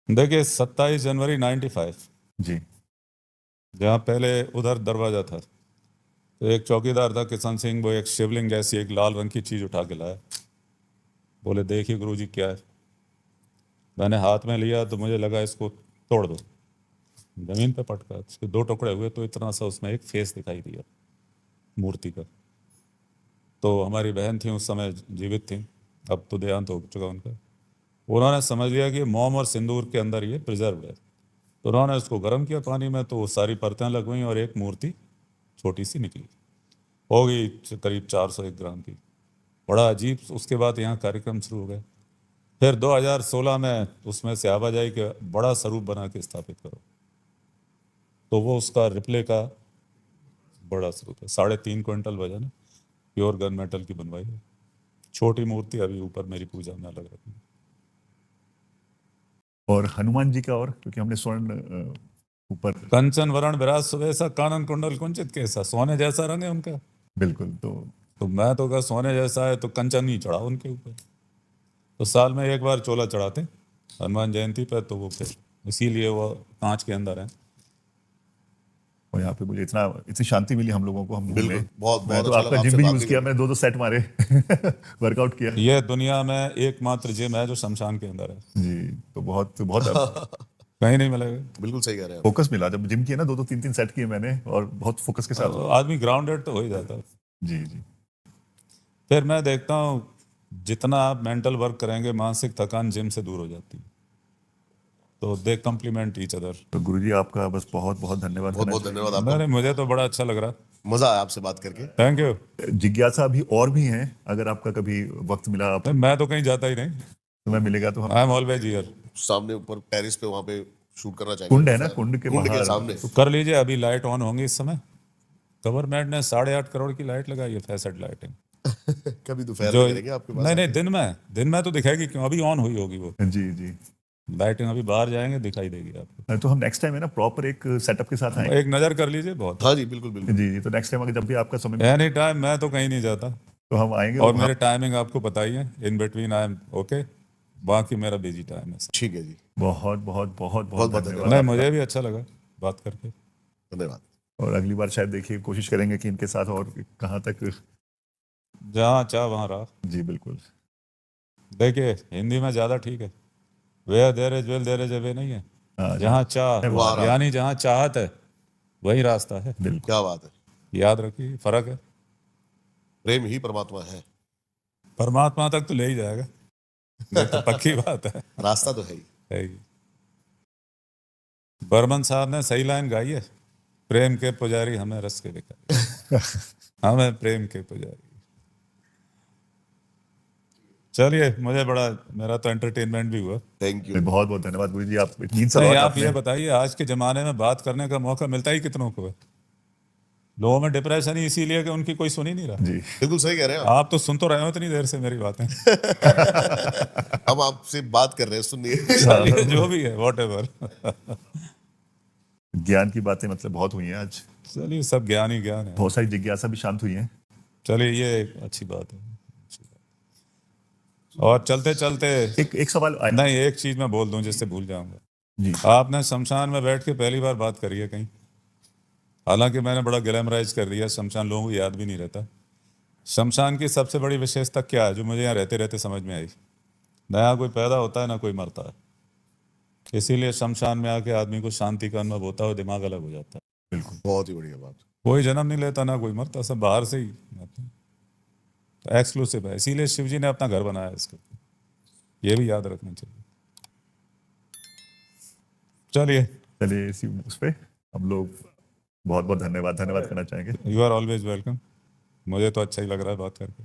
देखिए, 27 जनवरी 95, जी। जहाँ पहले उधर दरवाजा था, तो एक चौकीदार था किशन सिंह, वो एक शिवलिंग जैसी एक लाल रंग की चीज उठा के लाया। बोले देखिए गुरुजी क्या है। मैंने हाथ में लिया तो मुझे लगा इसको तोड़ दो, जमीन पे पटका, उसके 2 टुकड़े हुए, तो इतना सा उसमें एक फेस दिखाई दिया मूर्ति का। तो हमारी बहन थी उस समय, जीवित थी, अब तो देहांत हो चुका उनका। उन्होंने समझ लिया कि मोम और सिंदूर के अंदर ये प्रिजर्व है, तो उन्होंने उसको गर्म किया पानी में, तो वो सारी परतें लग गई और एक मूर्ति छोटी सी निकली, होगी करीब 401 ग्राम की। बड़ा अजीब। उसके बाद यहाँ कार्यक्रम शुरू हो गए। फिर 2016 में उसमें से आवाजाही के बड़ा स्वरूप बना के स्थापित करो, तो वो उसका रिप्ले का बड़ा स्वरूप है, 3.5 क्विंटल वजन है, प्योर गन मेटल की बनवाई है। छोटी मूर्ति अभी ऊपर मेरी पूजा में अलग रखी है। और हनुमान जी का, और क्योंकि हमने स्वर्ण ऊपर। कंचन वरण विराज सुवेसा, कानन कुंडल कुंचित केसा, सोने जैसा रंग है उनका। बिल्कुल। तो तो मैं तो अगर सोने जैसा है तो कंचन नहीं चढ़ा उनके ऊपर, तो साल में एक बार चोला चढ़ाते हनुमान जयंती पर, तो वो फिर इसीलिए वो कांच के अंदर है। और यहाँ पे मुझे इतनी शांति मिली हम लोगों को, हम बिल्कुल, में बहुत मैं बहुत तो अच्छा आपका लगा जिम आपसे भी बात यूज भी किया, करके। मैंने 2 सेट मारे वर्कआउट किया। ये दुनिया में एकमात्र जिम है जो शमशान के अंदर है, जी, तो बहुत बहुत कहीं नहीं मिलेगा। बिल्कुल सही कह रहे हैं आप। फोकस मिला जब जिम किया ना, 2-3 सेट किए मैंने, और बहुत फोकस के साथ। आदमी ग्राउंडेड तो हो ही जाता है। जी जी। फिर मैं देखता हूँ जितना आप मेंटल वर्क करेंगे मानसिक थकान जिम से दूर हो जाती है, तो दे कम्प्लीमेंट ईच अदर। तो गुरुजी आपका बस बहुत बहुत धन्यवाद बहुत करना बहुत धन्यवाद आपका, नहीं, मुझे तो बड़ा अच्छा लग रहा। मजा आया आपसे बात करके। Thank you. चाहिए। जिज्ञासा अभी और भी हैं, अगर आपका कभी वक्त मिला आप मैं तो कहीं जाता ही नहीं, तुम्हें मिलेगा तो हम आई एम ऑलवेज हियर। सामने ऊपर टेरिस पे वहां पे शूट करना चाहेंगे। कुंड है ना, कुंड के कुंड के बाहर सामने। तो कर लीजिए, अभी लाइट ऑन होंगी इस समय। गवर्नमेंट ने 8.5 करोड़ की लाइट लगाई है, फैसेट लाइटिंग। कभी दोपहर जो में करेंगे आपके पास नहीं नहीं, आके। दिन में तो दिखेगी क्यों, अभी ऑन हुई होगी वो जी जी। लाइटिंग, अभी बाहर जाएंगे दिखाई देगी आपको। तो हम नेक्स्ट टाइम है ना प्रॉपर एक सेटअप के साथ आएंगे। एक नज़र कर लीजिए, बहुत। हाँ जी, बिल्कुल बिल्कुल। जी जी, तो नेक्स्ट टाइम अगर जब भी आपका समय मिले, एनी टाइम, मैं तो कहीं नहीं जाता, तो हम आएंगे। और मेरे टाइमिंग आपको पता ही है, in between I am okay, बाकी मेरा बिजी टाइम है। ठीक है जी, बहुत बहुत बहुत बहुत बहुत धन्यवाद। धन्यवाद। नहीं, मुझे भी अच्छा लगा बात करके। धन्यवाद। और अगली बार शायद देखिए, कोशिश करेंगे कि इनके साथ और कहाँ तक। जहाँ चाह वहाँ रहा। जी बिल्कुल। देखिए हिंदी में ज़्यादा ठीक है, where there is will there is a way नहीं है, हाँ, जहाँ चाह वहाँ राह। यानी जहाँ चाहत है वही रास्ता है। बिल्कुल। क्या बात है, याद रखिए, फर्क है। प्रेम ही परमात्मा है, परमात्मा तक तो ले ही जाएगा, ये तो पक्की बात है। रास्ता तो है ही। है ही। बर्मन साहब ने सही लाइन गाई है, प्रेम के पुजारी हमें रस के भिखारी। हमें प्रेम के पुजारी। चलिए, मुझे बड़ा, मेरा तो एंटरटेनमेंट भी हुआ। Thank you. बहुत बहुत धन्यवाद गुरु जी, आप इतनी नहीं, सवाल आप आपने। ये बताइए, आज के ज़माने में बात करने का मौका मिलता ही कितनों को है? लोगों में डिप्रेशन ही इसीलिए कि उनकी कोई सुन ही नहीं रहा। जी बिल्कुल सही कह रहे हैं आप तो सुन तो रहे हो इतनी देर से मेरी बातें। आप। हम आपसे बात कर रहे हैं, सुनिए। चलिए, जो भी है, वॉटेवर। ज्ञान की बातें मतलब बहुत हुई हैं आज, चलिए, सब ज्ञान ही ज्ञान है। बहुत सारी जिज्ञासा भी शांत हुई है। चलिए, ये एक अच्छी बात है, अच्छी बात। और चलते चलते, एक सवाल आया। नहीं, एक चीज मैं बोल दूं जिससे भूल जाऊंगा। जी आपने शमशान में बैठ के पहली बार बात करी है कहीं? हालांकि मैंने बड़ा ग्लैमराइज कर दिया, शमशान लोगों को याद भी नहीं रहता। शमशान की सबसे बड़ी विशेषता क्या है जो मुझे यहाँ रहते रहते समझ में आई? नया कोई पैदा होता है ना कोई मरता है, इसीलिए शमशान में आके आदमी को शांति का अनुभव होता है और दिमाग अलग हो जाता है। बिल्कुल। बहुत ही बढ़िया बात। कोई जन्म नहीं लेता ना कोई मरता, सब बाहर से ही आते हैं। तो एक्सक्लूसिव है, इसीलिए शिव जी ने अपना घर बनाया इसको, ये भी याद रखना चाहिए। चलिए, चलिए इसी उस पे हम लोग बहुत बहुत धन्यवाद करना चाहेंगे। You are always welcome. मुझे तो अच्छा ही लग रहा है बात करके।